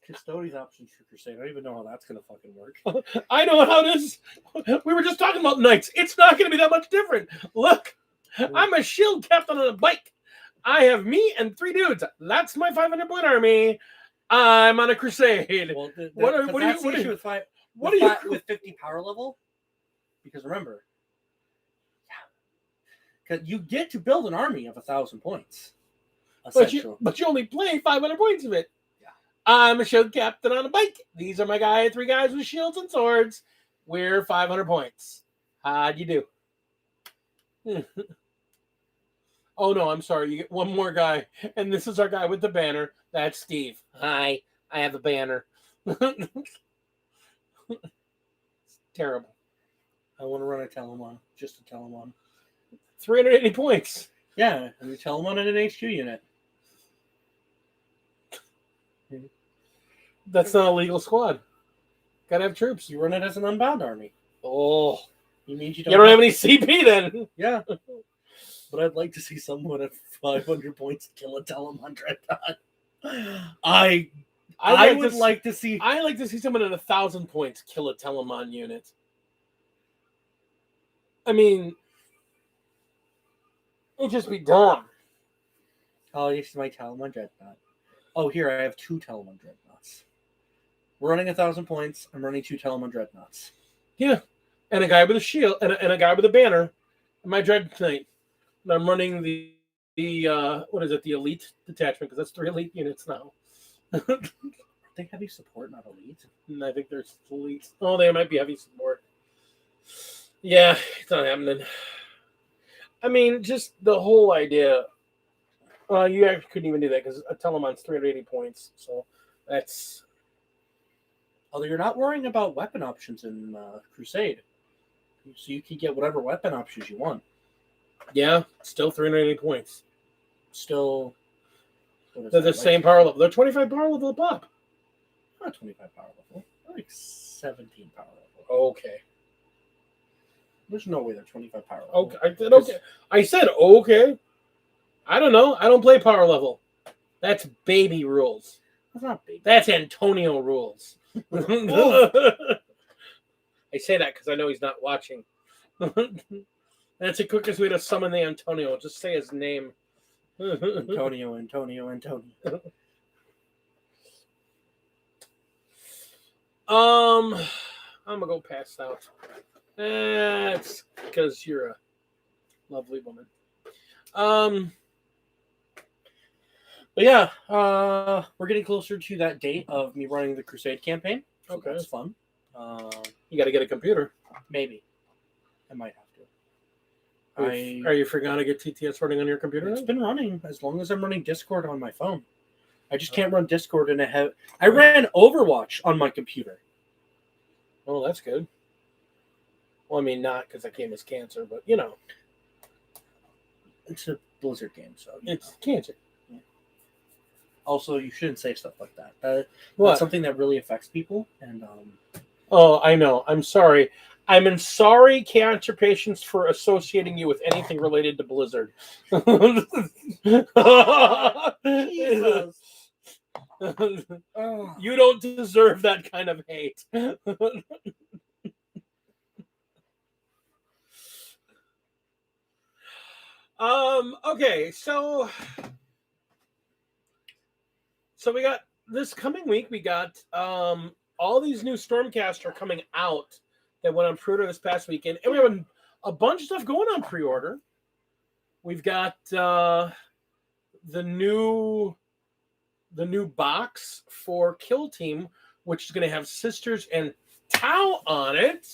Custodes options for Crusade. I don't even know how that's going to fucking work. I know how it is. We were just talking about Knights. It's not going to be that much different. Look, I'm a shield captain on a bike. I have me and 3 dudes. That's my 500-point army. I'm on a crusade. Well, What are you with 50 power level? Because remember, because you get to build an army of 1,000 points. But you only play 500 points of it. Yeah. I'm a shield captain on a bike. These are my 3 guys with shields and swords. We're 500 points. How'd you do? Oh, no, I'm sorry. You get 1 more guy. And this is our guy with the banner. That's Steve. Hi. I have a banner. Terrible. I want to run a Telemon, just a Telemon. 380 points. Yeah, and we Telemon in an HQ unit. That's not a legal squad. Gotta have troops. You run it as an unbound army. Oh. You don't have any CP then. Yeah. But I'd like to see someone at 500 points kill a Telemon Dreadnought. I would like to see. I like to see someone at 1,000 points kill a Telemon unit. I mean, it'd just be dumb. Oh, this is my Telemon Dreadnought. Oh, here I have 2 Telemon Dreadnoughts. We're running 1,000 points. I'm running 2 Telemon Dreadnoughts. Yeah, and a guy with a shield and a guy with a banner. My Dread Knight. And I'm running the what is it? The elite detachment, because that's 3 elite units now. They heavy support, not elite. And I think there's elite. Oh, they might be heavy support. Yeah, it's not happening. I mean, just the whole idea. You actually couldn't even do that because a Telemon's 380 points. So that's. Although you're not worrying about weapon options in Crusade. So you can get whatever weapon options you want. Yeah, still 380 points. Still. They're the same power level. They're 25 power level above. Not 25 power level. They're like 17 power level. Okay. There's no way they're 25 power level. Okay. I said okay. I said okay. I don't know. I don't play power level. That's baby rules. That's not baby. That's Antonio rules. I say that because I know he's not watching. That's the quickest way to summon the Antonio. Just say his name. Antonio. I'm gonna go pass out. That's because you're a lovely woman. But yeah, we're getting closer to that date of me running the Crusade campaign. So Okay. that's fun. You got to get a computer. Maybe. I might have to. Are you forgot to get TTS running on your computer? It's been running as long as I'm running Discord on my phone. I just can't run Discord in a I ran Overwatch on my computer. Oh, that's good. Well, I mean, not because that game is cancer, but you know. It's a Blizzard game, so it's cancer. Yeah. Also, you shouldn't say stuff like that. What? That's something that really affects people. And Oh, I know. I'm sorry. I'm sorry, cancer patients, for associating you with anything related to Blizzard. Jesus. You don't deserve that kind of hate. Okay, so we got this coming week. We got all these new Stormcast are coming out that went on pre-order this past weekend, and we have a bunch of stuff going on pre-order. We've got the new box for Kill Team, which is going to have Sisters and Tau on it.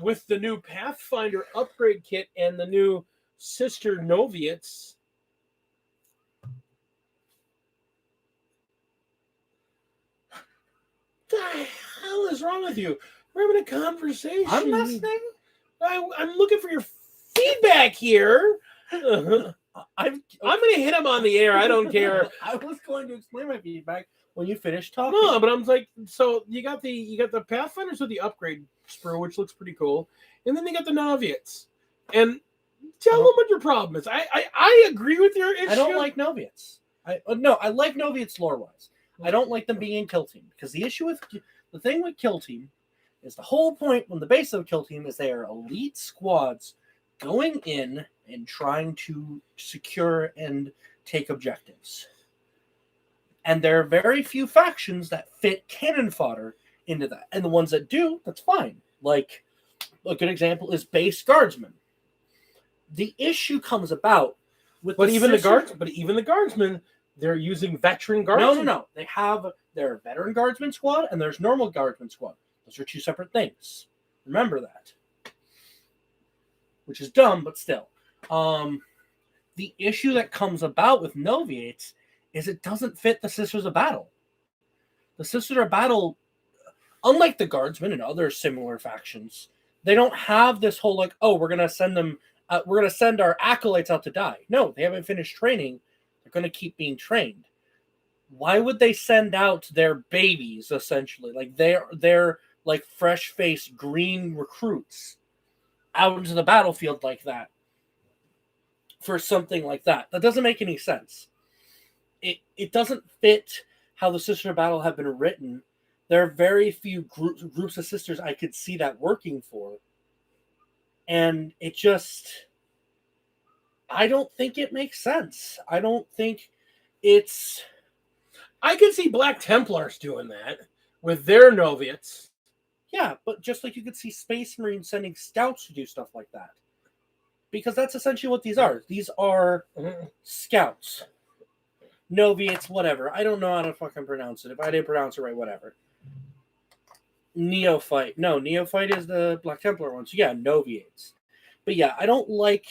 With the new Pathfinder upgrade kit and the new Sister Noviates. What the hell is wrong with you? We're having a conversation. I'm listening. I'm looking for your feedback here. I'm going to hit him on the air. I don't care. I was going to explain my feedback when you finish talking. No, but I'm like, so you got the Pathfinders with the upgrade sprue, which looks pretty cool, and then you got the Noviates. And tell them what your problem is. I agree with your issue. I don't like Noviates. I like Noviates lore wise. I don't like them being in Kill Team because the thing with Kill Team is the whole point when the base of Kill Team is they are elite squads going in and trying to secure and take objectives. And there are very few factions that fit cannon fodder into that. And the ones that do, that's fine. Like, a good example is base guardsmen. The issue comes about with even the guardsmen, they're using veteran guardsmen. No. They have their veteran guardsman squad and there's normal guardsman squad. Those are two separate things. Remember that. Which is dumb, but still. The issue that comes about with Noviates is it doesn't fit the Sisters of Battle. The Sisters of Battle, unlike the Guardsmen and other similar factions, they don't have this whole like, oh, we're gonna send our acolytes out to die. No, they haven't finished training. They're gonna keep being trained. Why would they send out their babies essentially? Like they're like fresh-faced green recruits. out into the battlefield like that for something like that. That doesn't make any sense. It doesn't fit how the Sisters of Battle have been written. There are very few groups of sisters I could see that working for. And it just... I don't think it makes sense. I don't think it's... I could see Black Templars doing that with their Noviots. Yeah, but just like you could see Space Marines sending scouts to do stuff like that. Because that's essentially what these are. These are scouts. Noviots, whatever. I don't know how to fucking pronounce it. If I didn't pronounce it right, whatever. Neophyte. No, Neophyte is the Black Templar one. So yeah, Noviots. But yeah, I don't like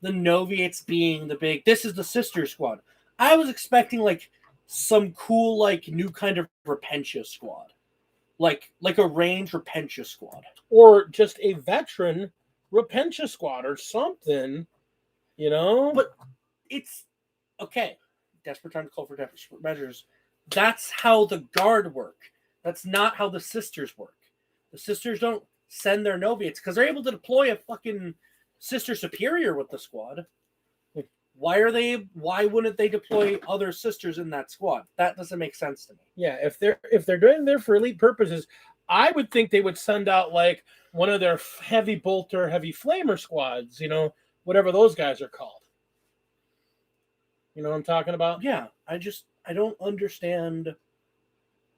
the Noviots being the big... This is the sister squad. I was expecting like some cool like new kind of Repentia squad. Like a range Repentia squad. Or just a veteran Repentia squad or something, you know? But it's... Okay. Desperate time to call for desperate measures. That's how the Guard work. That's not how the Sisters work. The Sisters don't send their Noviots because they're able to deploy a fucking Sister Superior with the squad. Why wouldn't they deploy other sisters in that squad? That doesn't make sense to me. Yeah, if they're doing there for elite purposes, I would think they would send out like one of their heavy bolter, heavy flamer squads, you know, whatever those guys are called. You know what I'm talking about? Yeah, I don't understand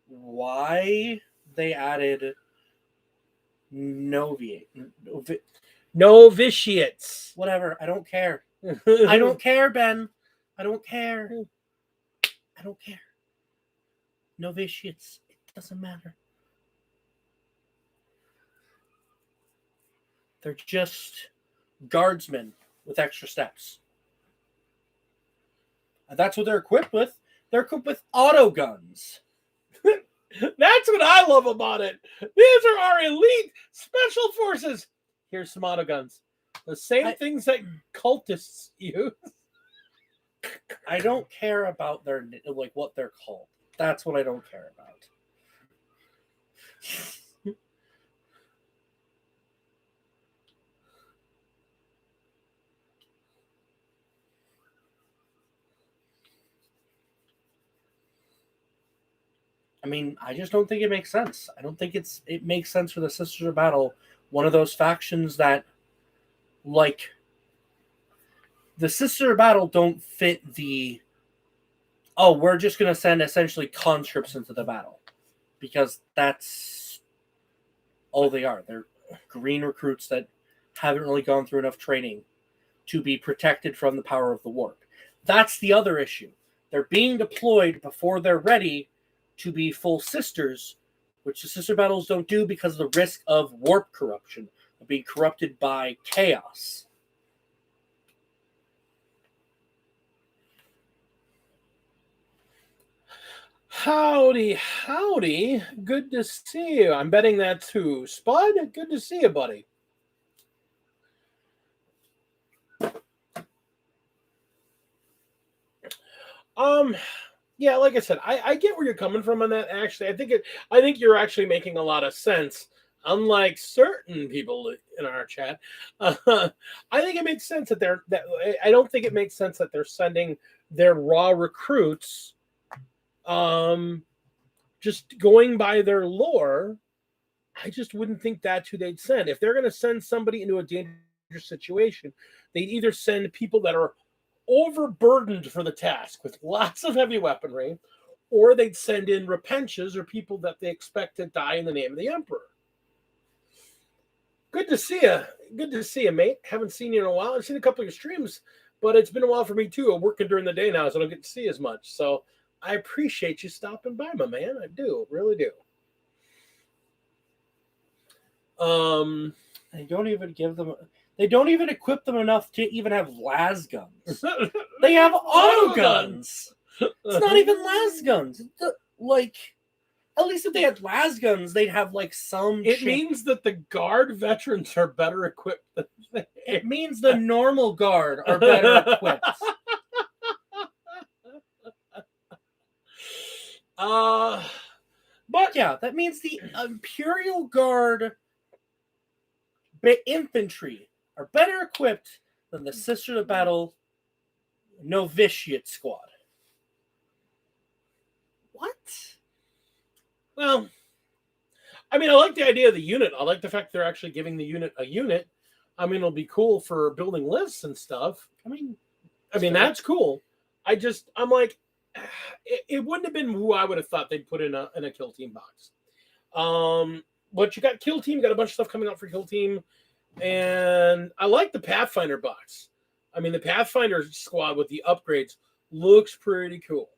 why they added Novitiates. Whatever, I don't care. I don't care, Ben. I don't care. I don't care. Novitiates. It doesn't matter. They're just guardsmen with extra steps. And that's what they're equipped with. They're equipped with auto guns. That's what I love about it. These are our elite special forces. Here's some auto guns. The same things that cultists use. I don't care about their like what they're called. That's what I don't care about. I mean, I just don't think it makes sense. I don't think it makes sense for the Sisters of Battle, one of those factions that, like, the Sisters of Battle don't fit the, oh, we're just going to send essentially conscripts into the battle. Because that's all they are. They're green recruits that haven't really gone through enough training to be protected from the power of the warp. That's the other issue. They're being deployed before they're ready to be full sisters, which the sister battles don't do because of the risk of warp corruption, of being corrupted by chaos. Howdy, howdy. Good to see you. I'm betting that's who? Spud? Good to see you, buddy. Yeah, like I said, I get where you're coming from on that. Actually, I think you're actually making a lot of sense. Unlike certain people in our chat, I think it makes sense that I don't think it makes sense that they're sending their raw recruits. Just going by their lore, I just wouldn't think that's who they'd send. If they're going to send somebody into a dangerous situation, they'd either send people that are overburdened for the task with lots of heavy weaponry, or they'd send in repentias or people that they expect to die in the name of the Emperor. Good to see you. Good to see you, mate. Haven't seen you in a while. I've seen a couple of your streams, but it's been a while for me too. I'm working during the day now, so I don't get to see as much. So I appreciate you stopping by, my man. I do, really do. They don't even equip them enough to even have las guns. They have auto guns. It's not even las guns. Like, at least if they had las guns, they'd have like some. It means that the Guard veterans are better equipped than they. It means the normal Guard are better equipped. But yeah, that means the Imperial Guard infantry are better equipped than the Sisters of Battle Novitiate Squad. What? Well, I mean, I like the idea of the unit. I like the fact they're actually giving the unit a unit. I mean, it'll be cool for building lists and stuff. I mean, that's cool. I'm like, it wouldn't have been who I would have thought they'd put in a kill team box. But you got kill team, got a bunch of stuff coming out for kill team, and I like the Pathfinder box. I mean, the Pathfinder squad with the upgrades looks pretty cool.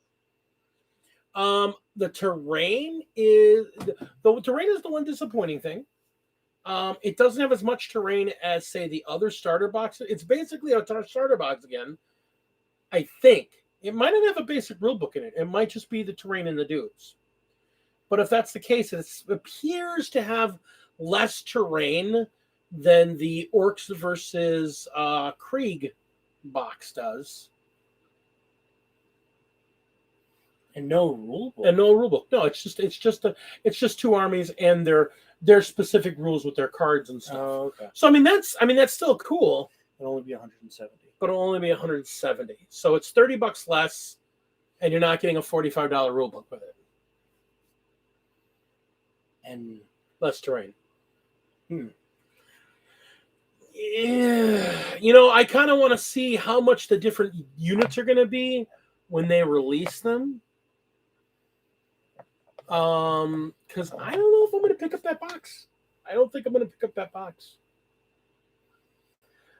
The terrain is the one disappointing thing. It doesn't have as much terrain as, say, the other starter boxes. It's basically a starter box again. I think it might not have a basic rule book in it. It might just be the terrain and the dudes. But if that's the case, it appears to have less terrain than the Orcs versus Krieg box does. And no rule book. No, it's just two armies and their specific rules with their cards and stuff. Oh, okay. So I mean that's still cool. It'll only be 170. But it'll only be 170. So it's $30 less, and you're not getting a $45 rule book with it. And less terrain. Yeah. I kind of want to see how much the different units are going to be when they release them. Because I don't know if I'm going to pick up that box. I don't think I'm going to pick up that box.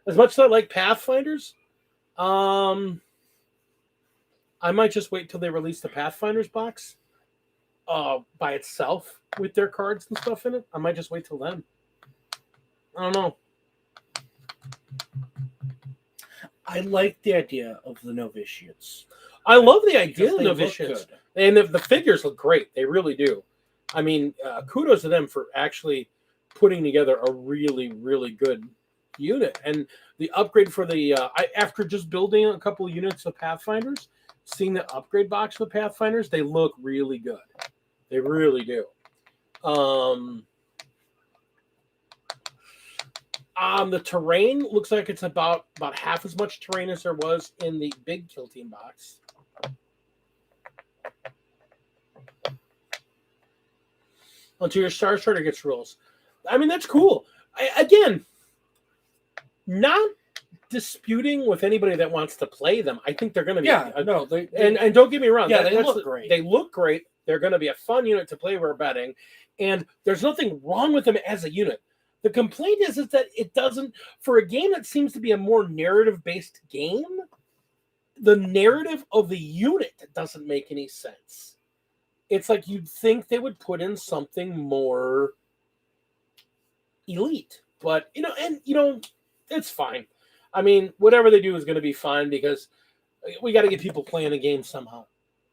As much as I like Pathfinders, I might just wait till they release the Pathfinders box by itself with their cards and stuff in it. I might just wait till then. I don't know. I like the idea of the novitiates. I love the idea of novitiates. Good. And the figures look great. They really do. I mean, kudos to them for actually putting together a really, really good unit. And the upgrade for the after just building a couple of units of Pathfinders, seeing the upgrade box for the Pathfinders, they look really good. They really do. The terrain looks like it's about half as much terrain as there was in the big kill team box. Until your Star Starter gets rules. I mean, that's cool. Again, not disputing with anybody that wants to play them. I think they're going to be. And don't get me wrong. Yeah, they look great. They look great. They're going to be a fun unit to play where betting. And there's nothing wrong with them as a unit. The complaint is that it doesn't, for a game that seems to be a more narrative-based game, the narrative of the unit doesn't make any sense. It's like you'd think they would put in something more elite. But, it's fine. I mean, whatever they do is going to be fine because we got to get people playing the game somehow.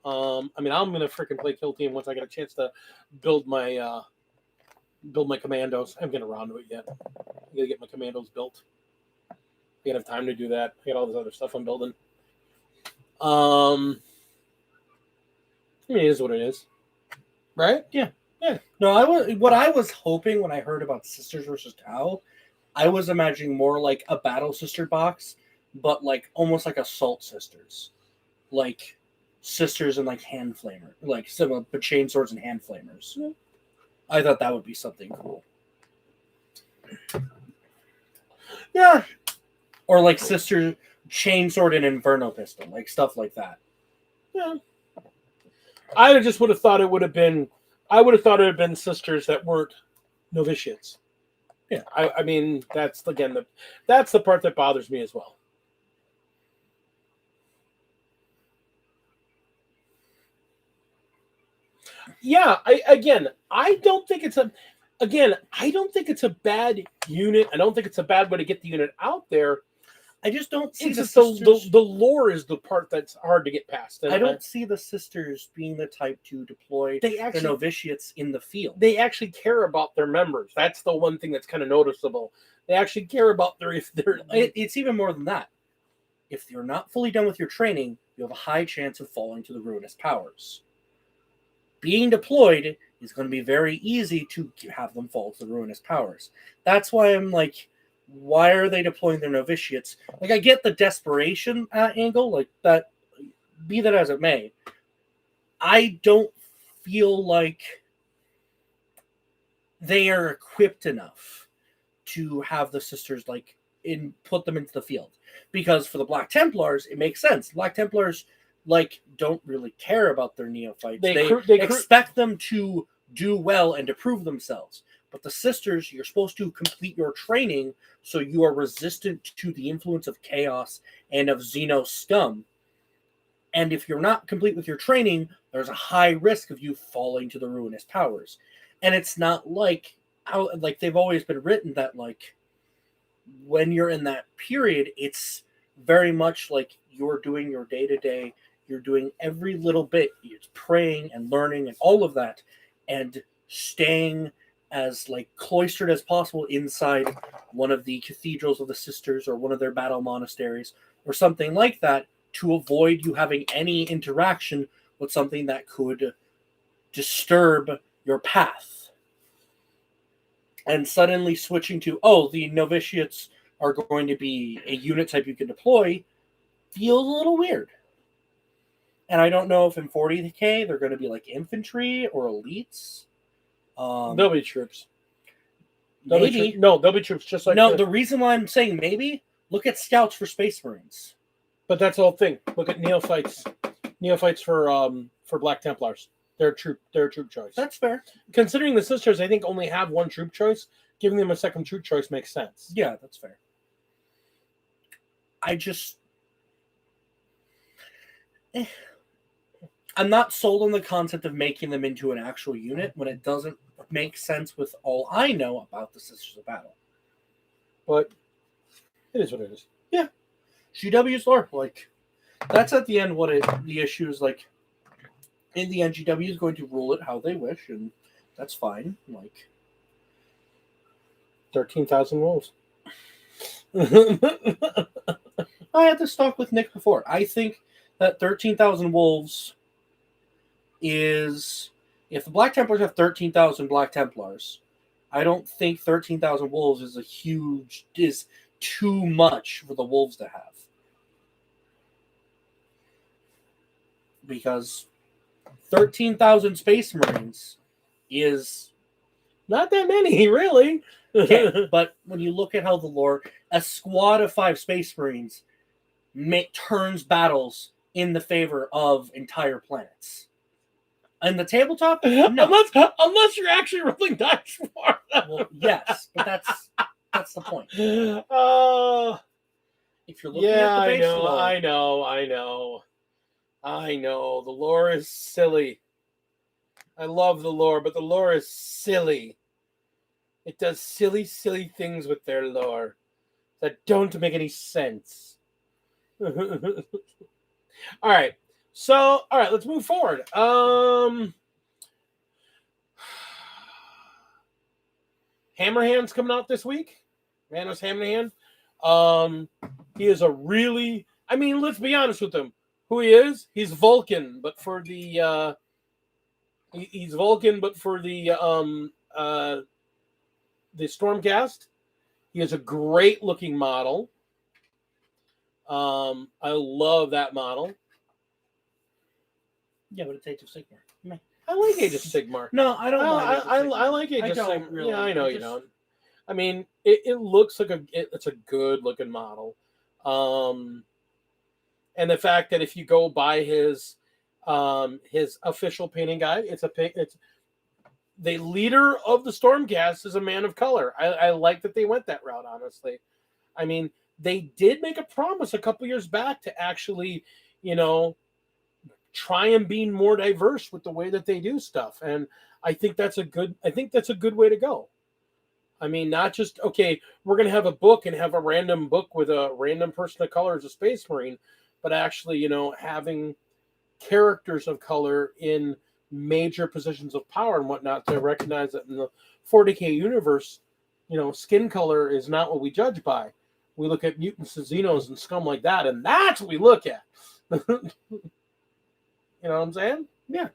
I'm going to freaking play Kill Team once I get a chance to build my commandos. I haven't getting around to it yet. I got to get my commandos built. I got to have time to do that. I got all this other stuff I'm building. It is what it is. Right? Yeah. No, what I was hoping when I heard about Sisters versus Tau, I was imagining more like a Battle Sister box, but like almost like Assault Sisters. Like Sisters and like Hand Flamer. Like similar, but chain swords and hand flamers. Yeah. I thought that would be something cool. Yeah. Or like Sister Chainsword and Inferno Pistol, like stuff like that. Yeah. I just would have thought it would have been. I would have thought it had been sisters that weren't novitiates. Yeah, I mean that's that's the part that bothers me as well. Yeah, I don't think it's a bad unit. I don't think it's a bad way to get the unit out there. I just don't see the lore is the part that's hard to get past. And I don't see the sisters being the type to deploy the novitiates in the field. They actually care about their members. That's the one thing that's kind of noticeable. They actually care about It's even more than that. If you're not fully done with your training, you have a high chance of falling to the ruinous powers. Being deployed it's going to be very easy to have them fall to the ruinous powers. That's why I'm like, why are they deploying their novitiates? Like, I get the desperation angle, like that, be that as it may. I don't feel like they are equipped enough to have the sisters like put them into the field, because for the Black Templars it makes sense. Black Templars like don't really care about their neophytes. They expect them to do well and to prove themselves. But the sisters, you're supposed to complete your training so you are resistant to the influence of chaos and of Xeno scum. And if you're not complete with your training, there's a high risk of you falling to the ruinous powers. And it's not like how like they've always been written that like when you're in that period, it's very much like you're doing your day-to-day, you're doing every little bit, you're praying and learning and all of that, and staying as like cloistered as possible inside one of the cathedrals of the sisters or one of their battle monasteries or something like that, to avoid you having any interaction with something that could disturb your path. And suddenly switching to, oh, the novitiates are going to be a unit type you can deploy, feels a little weird. And I don't know if in 40K they're going to be like infantry or elites. They'll be troops. Maybe. They'll be troops just like... No, the reason why I'm saying maybe, look at Scouts for Space Marines. But that's the whole thing. Look at neophytes. Neophytes for Black Templars. They're a troop choice. That's fair. Considering the sisters, I think, only have one troop choice, giving them a second troop choice makes sense. Yeah, that's fair. I'm not sold on the concept of making them into an actual unit when it doesn't make sense with all I know about the Sisters of Battle. But it is what it is. Yeah. GW's lore, like, that's at the end what the issue is, like, in the end, GW is going to rule it how they wish, and that's fine. Like, 13,000 wolves. I had this talk with Nick before. I think that 13,000 wolves is, if the Black Templars have 13,000 Black Templars, I don't think 13,000 wolves is too much for the wolves to have. Because 13,000 Space Marines is not that many, really. Okay, but when you look at how the lore, a squad of 5 Space Marines turns battles in the favor of entire planets. And the tabletop, no. unless you're actually rolling dice for them. Well, yes, but that's the point. If you're looking at the base lore, I know. The lore is silly. I love the lore, but the lore is silly. It does silly things with their lore that don't make any sense. All right. So, let's move forward. Hammerhand's coming out this week. Manos Hammerhand. He is a really... I mean, let's be honest with him. Who he is? He's Vulcan, but for the... He's Vulcan, but for the Stormcast. He is a great-looking model. I love that model. Yeah, but it's Age of Sigmar. I like Age of Sigmar. No, I don't. I like Age of Sigmar. Really. Yeah, I know you don't. I mean, it looks like it's a good looking model, and the fact that if you go by his official painting guide, it's the leader of the Stormcast is a man of color. I like that they went that route. Honestly, I mean, they did make a promise a couple years back to actually, try and be more diverse with the way that they do stuff, and I think that's a good way to go. I mean, not just, okay, we're going to have a book and have a random book with a random person of color as a Space Marine, but actually, having characters of color in major positions of power and whatnot to recognize that in the 40K universe, skin color is not what we judge by. We look at mutants and Xenos and scum like that, and that's what we look at. You know what I'm saying? Yeah.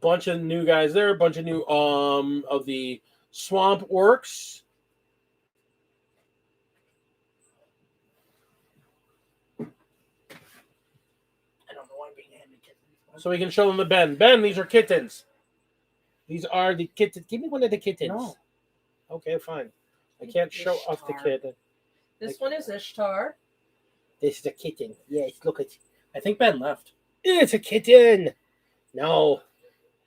bunch of new guys there, a bunch of new of the swamp orcs. I don't know why I'm being handed kittens. So we can show them to Ben. Ben, these are kittens. These are the kittens. Give me one of the kittens. No. Okay, fine. I can't show off the kitten. This one is Ishtar. This is a kitten. Yes, look at. I think Ben left. It's a kitten. No,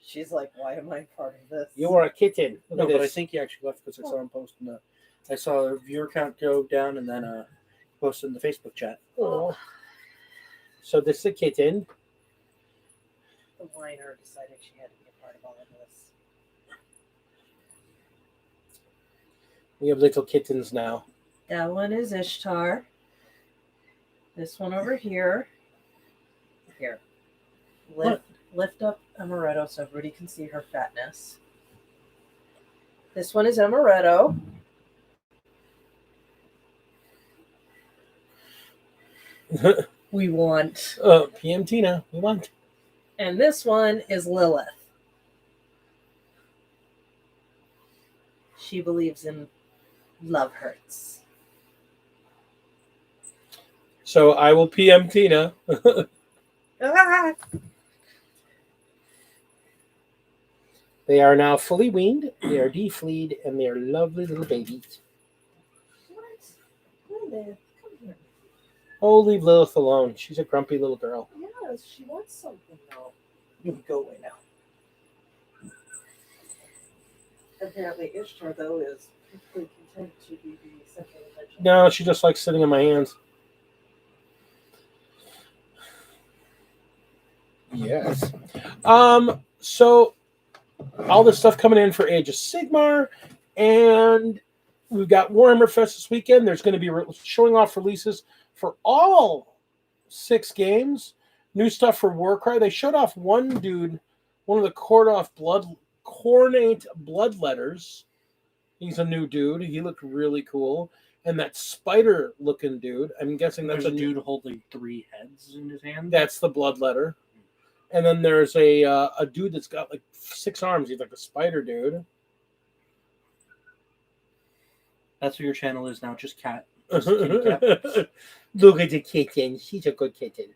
She's like, why am I part of this? you are a kitten. Look No, at but I this. think he actually left because I saw him posting that. I saw a viewer count go down and then posted in the Facebook chat. Oh. So this is a kitten. The whiner decided she had to be a part of all of this. We have little kittens now. That one is Ishtar. This one over here. Here. Lift up Amaretto so everybody can see her fatness. This one is Amaretto. We want. PM Tina, we want. And this one is Lilith. She believes in love hurts. So I will PM Tina. Ah! They are now fully weaned. They are defleed, and they are lovely little babies. What? Come here. Oh, leave Lilith alone. She's a grumpy little girl. Yes, she wants something though. You can go away now. Apparently Ishtar though is perfectly content to be the central attention. No, she just likes sitting in my hands. Yes. So all this stuff coming in for Age of Sigmar, and we've got Warhammer Fest this weekend. There's going to be showing off releases for all 6 games. New stuff for Warcry. They showed off one dude, one of the Cornate Bloodletters. He's a new dude. He looked really cool. And that spider-looking dude, I'm guessing that's There's a dude holding 3 heads in his hand. That's the Bloodletter. And then there's a dude that's got like 6 arms. He's like a spider dude. That's what your channel is now, just cat. Look Just kitty cat. at the kitten. She's a good kitten.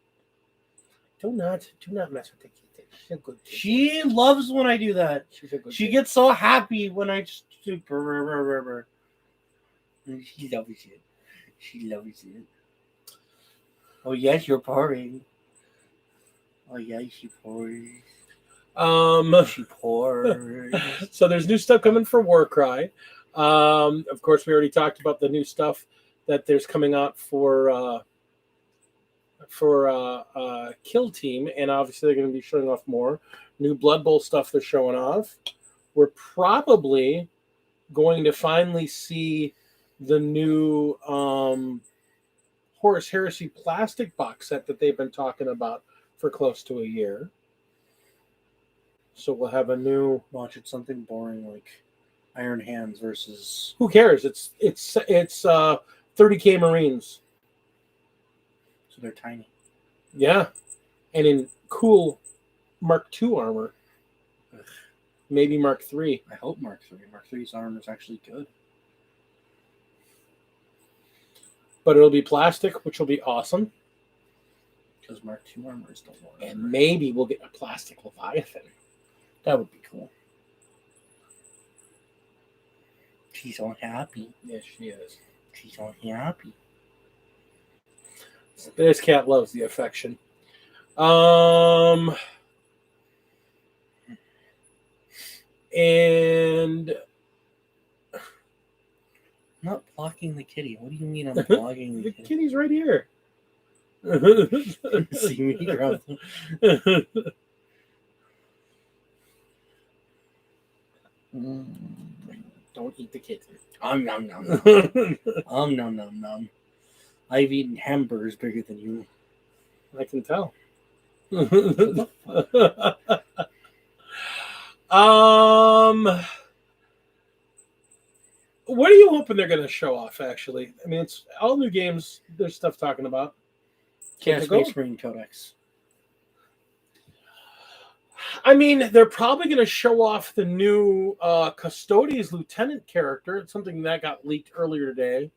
Do not mess with the kitten. She's a good kitten. She loves when I do that. She's a good She kitten. gets so happy when I just do brr. She loves it. She loves it. Oh yes, you're purring. Oh yeah, she purrs. She purrs. So there's new stuff coming for Warcry. Of course, we already talked about the new stuff that there's coming out for Kill Team, and obviously they're going to be showing off more new Blood Bowl stuff. They're showing off. We're probably going to finally see the new Horus Heresy plastic box set that they've been talking about for close to a year. So we'll have a new. Watch it, something boring like Iron Hands versus. Who cares? It's 30K Marines. So they're tiny. Yeah, and in cool Mark II armor. Ugh. Maybe Mark III. I hope Mark III. Mark III's armor is actually good. But it'll be plastic, which will be awesome. Because Mark II armor is the one. And maybe we'll get a plastic Leviathan. That would be cool. She's all happy. Yes, she is. She's all happy. This cat loves the affection. And I'm not blocking the kitty. What do you mean I'm blocking the the kitty? kitty's right here. See me grab them. Don't eat the kitten. Nom nom nom. Nom nom nom. I've eaten hamburgers bigger than you. I can tell. What are you hoping they're going to show off, actually? I mean, it's all new games. There's stuff talking about. Chaos Space Marine Codex. I mean, they're probably going to show off the new Custodes Lieutenant character. It's something that got leaked earlier today.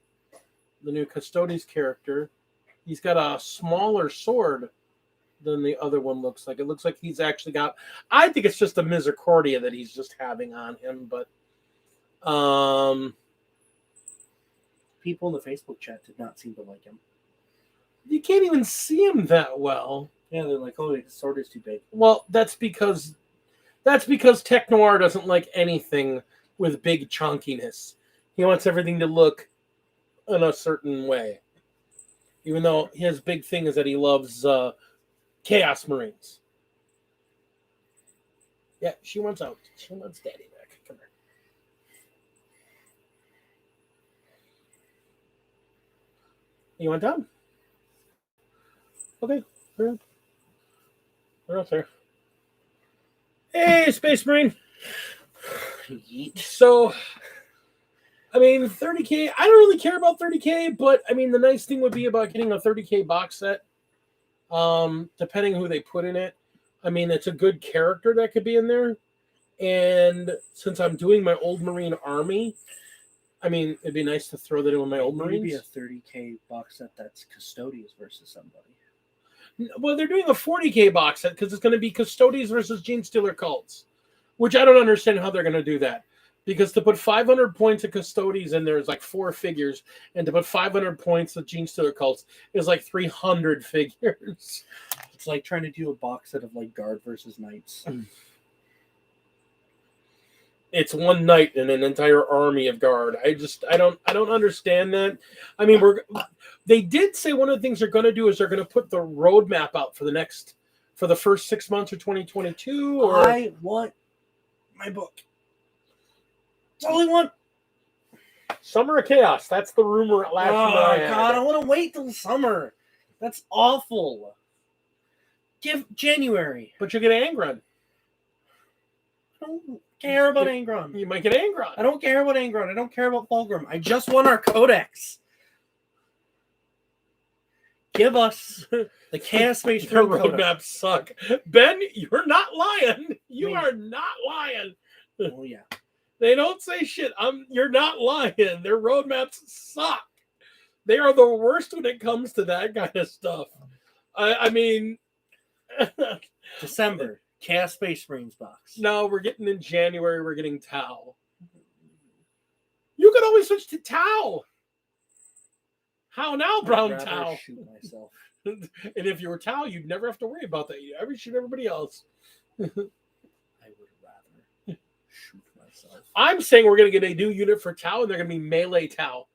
The new Custodes character. He's got a smaller sword than the other one looks like. It looks like he's actually got... I think it's just a misericordia that he's just having on him, but... People in the Facebook chat did not seem to like him. You can't even see him that well. Yeah, they're like, oh, his sword is too big. Well, that's because Tech Noir doesn't like anything with big chunkiness. He wants everything to look in a certain way. Even though his big thing is that he loves Chaos Marines. Yeah, she wants out. She wants Daddy back. Come here. You want down? Okay. We're out there. Hey, Space Marine. So, I mean, 30K, I don't really care about 30K, but I mean, the nice thing would be about getting a 30K box set, depending who they put in it. I mean, it's a good character that could be in there. And since I'm doing my old Marine army, I mean, it'd be nice to throw that in with my old Marines. Maybe a 30K box set that's Custodes versus somebody. Well, they're doing a 40K box set because it's going to be Custodes versus Gene Stealer cults, which I don't understand how they're going to do that. Because to put 500 points of Custodes in there is like 4 figures, and to put 500 points of Gene Stealer cults is like 300 figures. It's like trying to do a box set of like Guard versus Knights. It's one knight and an entire army of Guard. I don't understand that. I mean, they did say one of the things they're going to do is they're going to put the roadmap out for the first 6 months of 2022. Or I want my book. That's all I want. Summer of Chaos. That's the rumor. Oh God, I want to wait till summer. That's awful. Give January. But you get Angron. I don't care about Angron. You might get Angron. I don't care about Angron. I don't care about Fulgrim. I just want our Codex. Give us the Chaos Space Your Marine roadmaps suck. Ben, you're not lying. You are not lying. Oh yeah. They don't say shit. You're not lying. Their roadmaps suck. They are the worst when it comes to that kind of stuff. I mean, December Chaos Space Marines box. No, we're getting in January. We're getting Tau. You could always switch to Tau. How now, Brown Tau? Shoot myself. And if you were Tau, you'd never have to worry about that. You'd ever shoot everybody else. I would rather shoot myself. I'm saying we're going to get a new unit for Tau, and they're going to be melee Tau.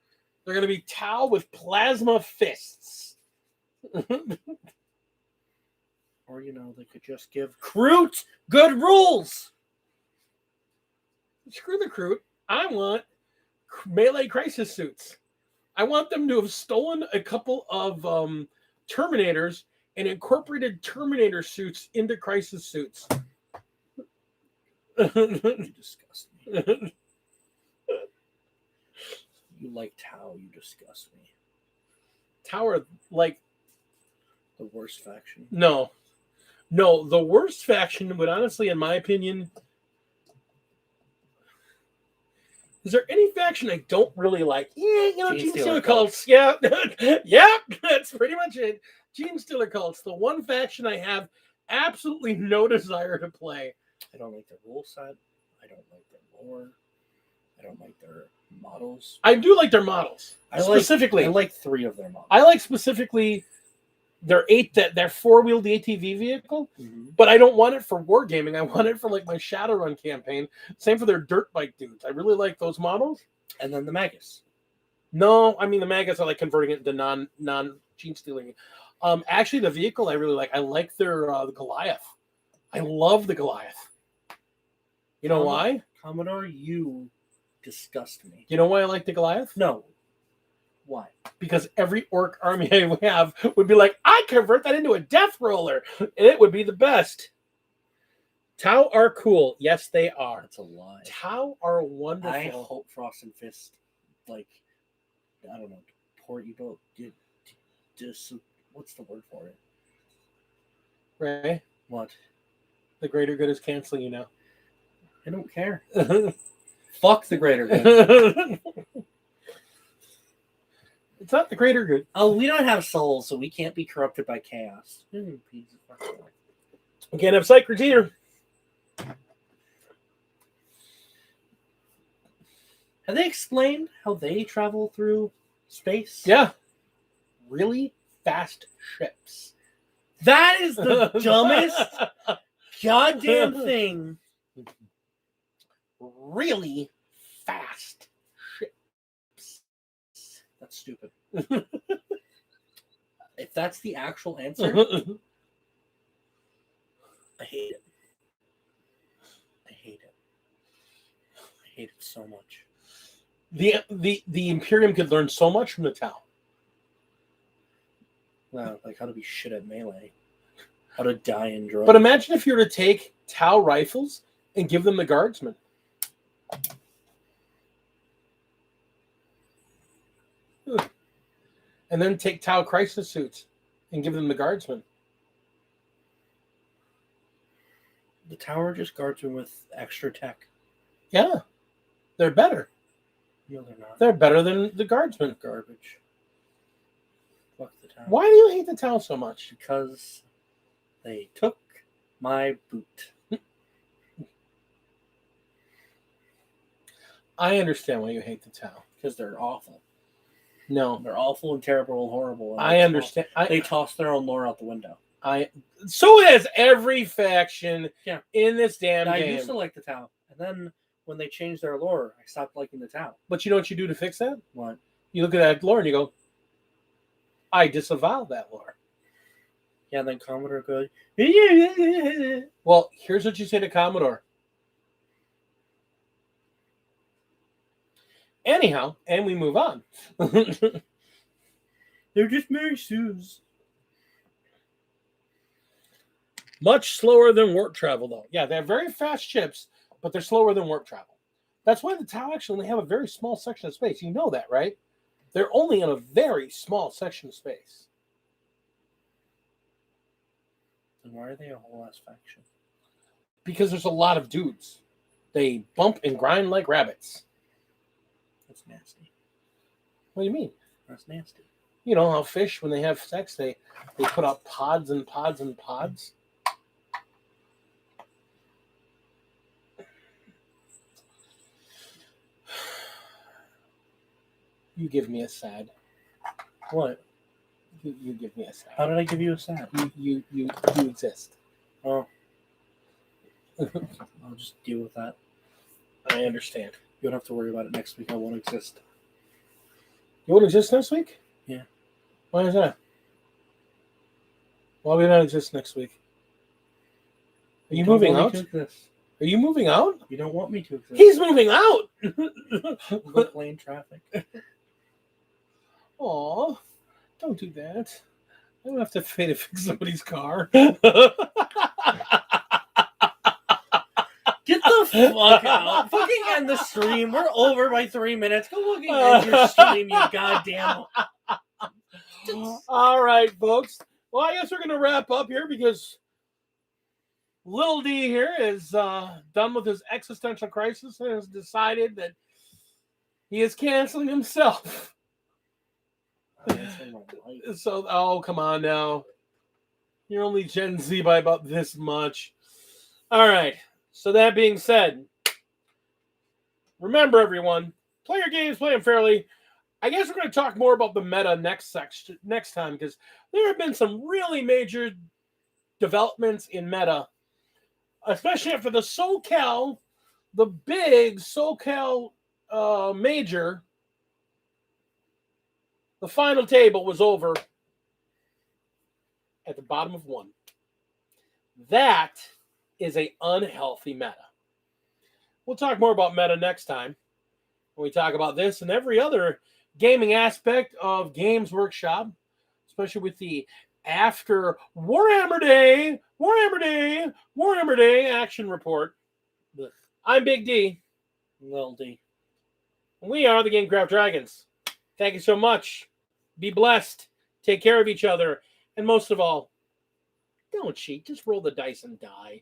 They're going to be Tau with plasma fists. Or, they could just give Kroot good rules. Screw the Kroot. I want melee crisis suits. I want them to have stolen a couple of Terminators and incorporated Terminator suits into crisis suits. You disgust me. You like Tau, you disgust me. Tau are like the worst faction. No, the worst faction would honestly, in my opinion, is there any faction I don't really like? Yeah, Gene Stealer cults. Yeah, yeah, that's pretty much it. Gene Stealer cults, the one faction I have absolutely no desire to play. I don't like their rule set. I don't like their lore. I don't like their models. I do like their models. I like 3 of their models. I like specifically their 4-wheeled ATV vehicle, but I don't want it for wargaming. I want it for like my Shadowrun campaign. Same for their dirt bike dudes. I really like those models. And then the Magus. No, I mean the Magus I like converting it into non gene stealing. Actually, the vehicle I really like. I like their the Goliath. I love the Goliath. You know why? Commodore, you disgust me. You know why I like the Goliath? No. Why? Because every orc army I have would be like, I convert that into a death roller, and it would be the best. Tau are cool. Yes, they are. That's a lie. Tau are wonderful. I hope Frost and Fist, I don't know, what's the word for it? Right? What? The greater good is canceling you now. I don't care. Fuck the greater good. It's not the greater good. Oh, we don't have souls, so we can't be corrupted by chaos. We can't have psychers either. Have they explained how they travel through space? Yeah. Really fast ships. That is the dumbest goddamn thing. Really fast ships. That's stupid. If that's the actual answer, I hate it. I hate it. I hate it so much. The Imperium could learn so much from the Tau. Wow, like how to be shit at melee. How to die in drugs. But imagine if you were to take Tau rifles and give them the guardsmen. And then take Tau crisis suits and give them the guardsmen. The tower just guards them with extra tech. Yeah. They're better. No, they're not. They're better than the guardsmen. Garbage. Fuck the tower. Why do you hate the Tau so much? Because they took my boot. I understand why you hate the Tau. Because they're awful. No. They're awful and terrible and horrible. And I understand. They toss their own lore out the window. So has every faction in this damn I game. used to like the Tau. And then when they changed their lore, I stopped liking the Tau. But you know what you do to fix that? What? You look at that lore and you go, I disavow that lore. Yeah, and then Commodore goes, well, here's what you say to Commodore. Anyhow, and we move on. they're just Marisous. Much slower than warp travel, though. Yeah, they have very fast ships, but they're slower than warp travel. That's why the Tau actually only have a very small section of space. You know that, right? They're only in a very small section of space. Then why are they a whole ass faction? Because there's a lot of dudes. They bump and grind like rabbits. That's nasty. What do you mean? That's nasty. You know how fish, when they have sex, they put out pods and pods and pods. You give me a sad. What? You give me a sad. How did I give you a sad? You exist. Oh. I'll just deal with that. I understand. You don't have to worry about it next week. I won't exist. You won't exist next week? Yeah. Why is that? Why will you not exist next week? Are you moving out? Are you moving out? You don't want me to exist. He's moving out! Go plane traffic. Aw, don't do that. I don't have to pay to fix somebody's car. Get the fuck out. Fucking end the stream. We're over by 3 minutes. Go look at your stream, you goddamn. All right, folks. Well, I guess we're going to wrap up here because Little D here is done with his existential crisis and has decided that he is canceling himself. So, oh, come on now. You're only Gen Z by about this much. All right. So that being said, remember, everyone, play your games, play them fairly. I guess we're going to talk more about the meta next time because there have been some really major developments in meta, especially after the SoCal, the big SoCal major. The final table was over at the bottom of 1. That is an unhealthy meta. We'll talk more about meta next time when we talk about this and every other gaming aspect of Games Workshop, especially with the after Warhammer Day action report. I'm Big D. Little D. We are the GameCraft Dragons. Thank you so much. Be blessed. Take care of each other. And most of all, don't cheat. Just roll the dice and die.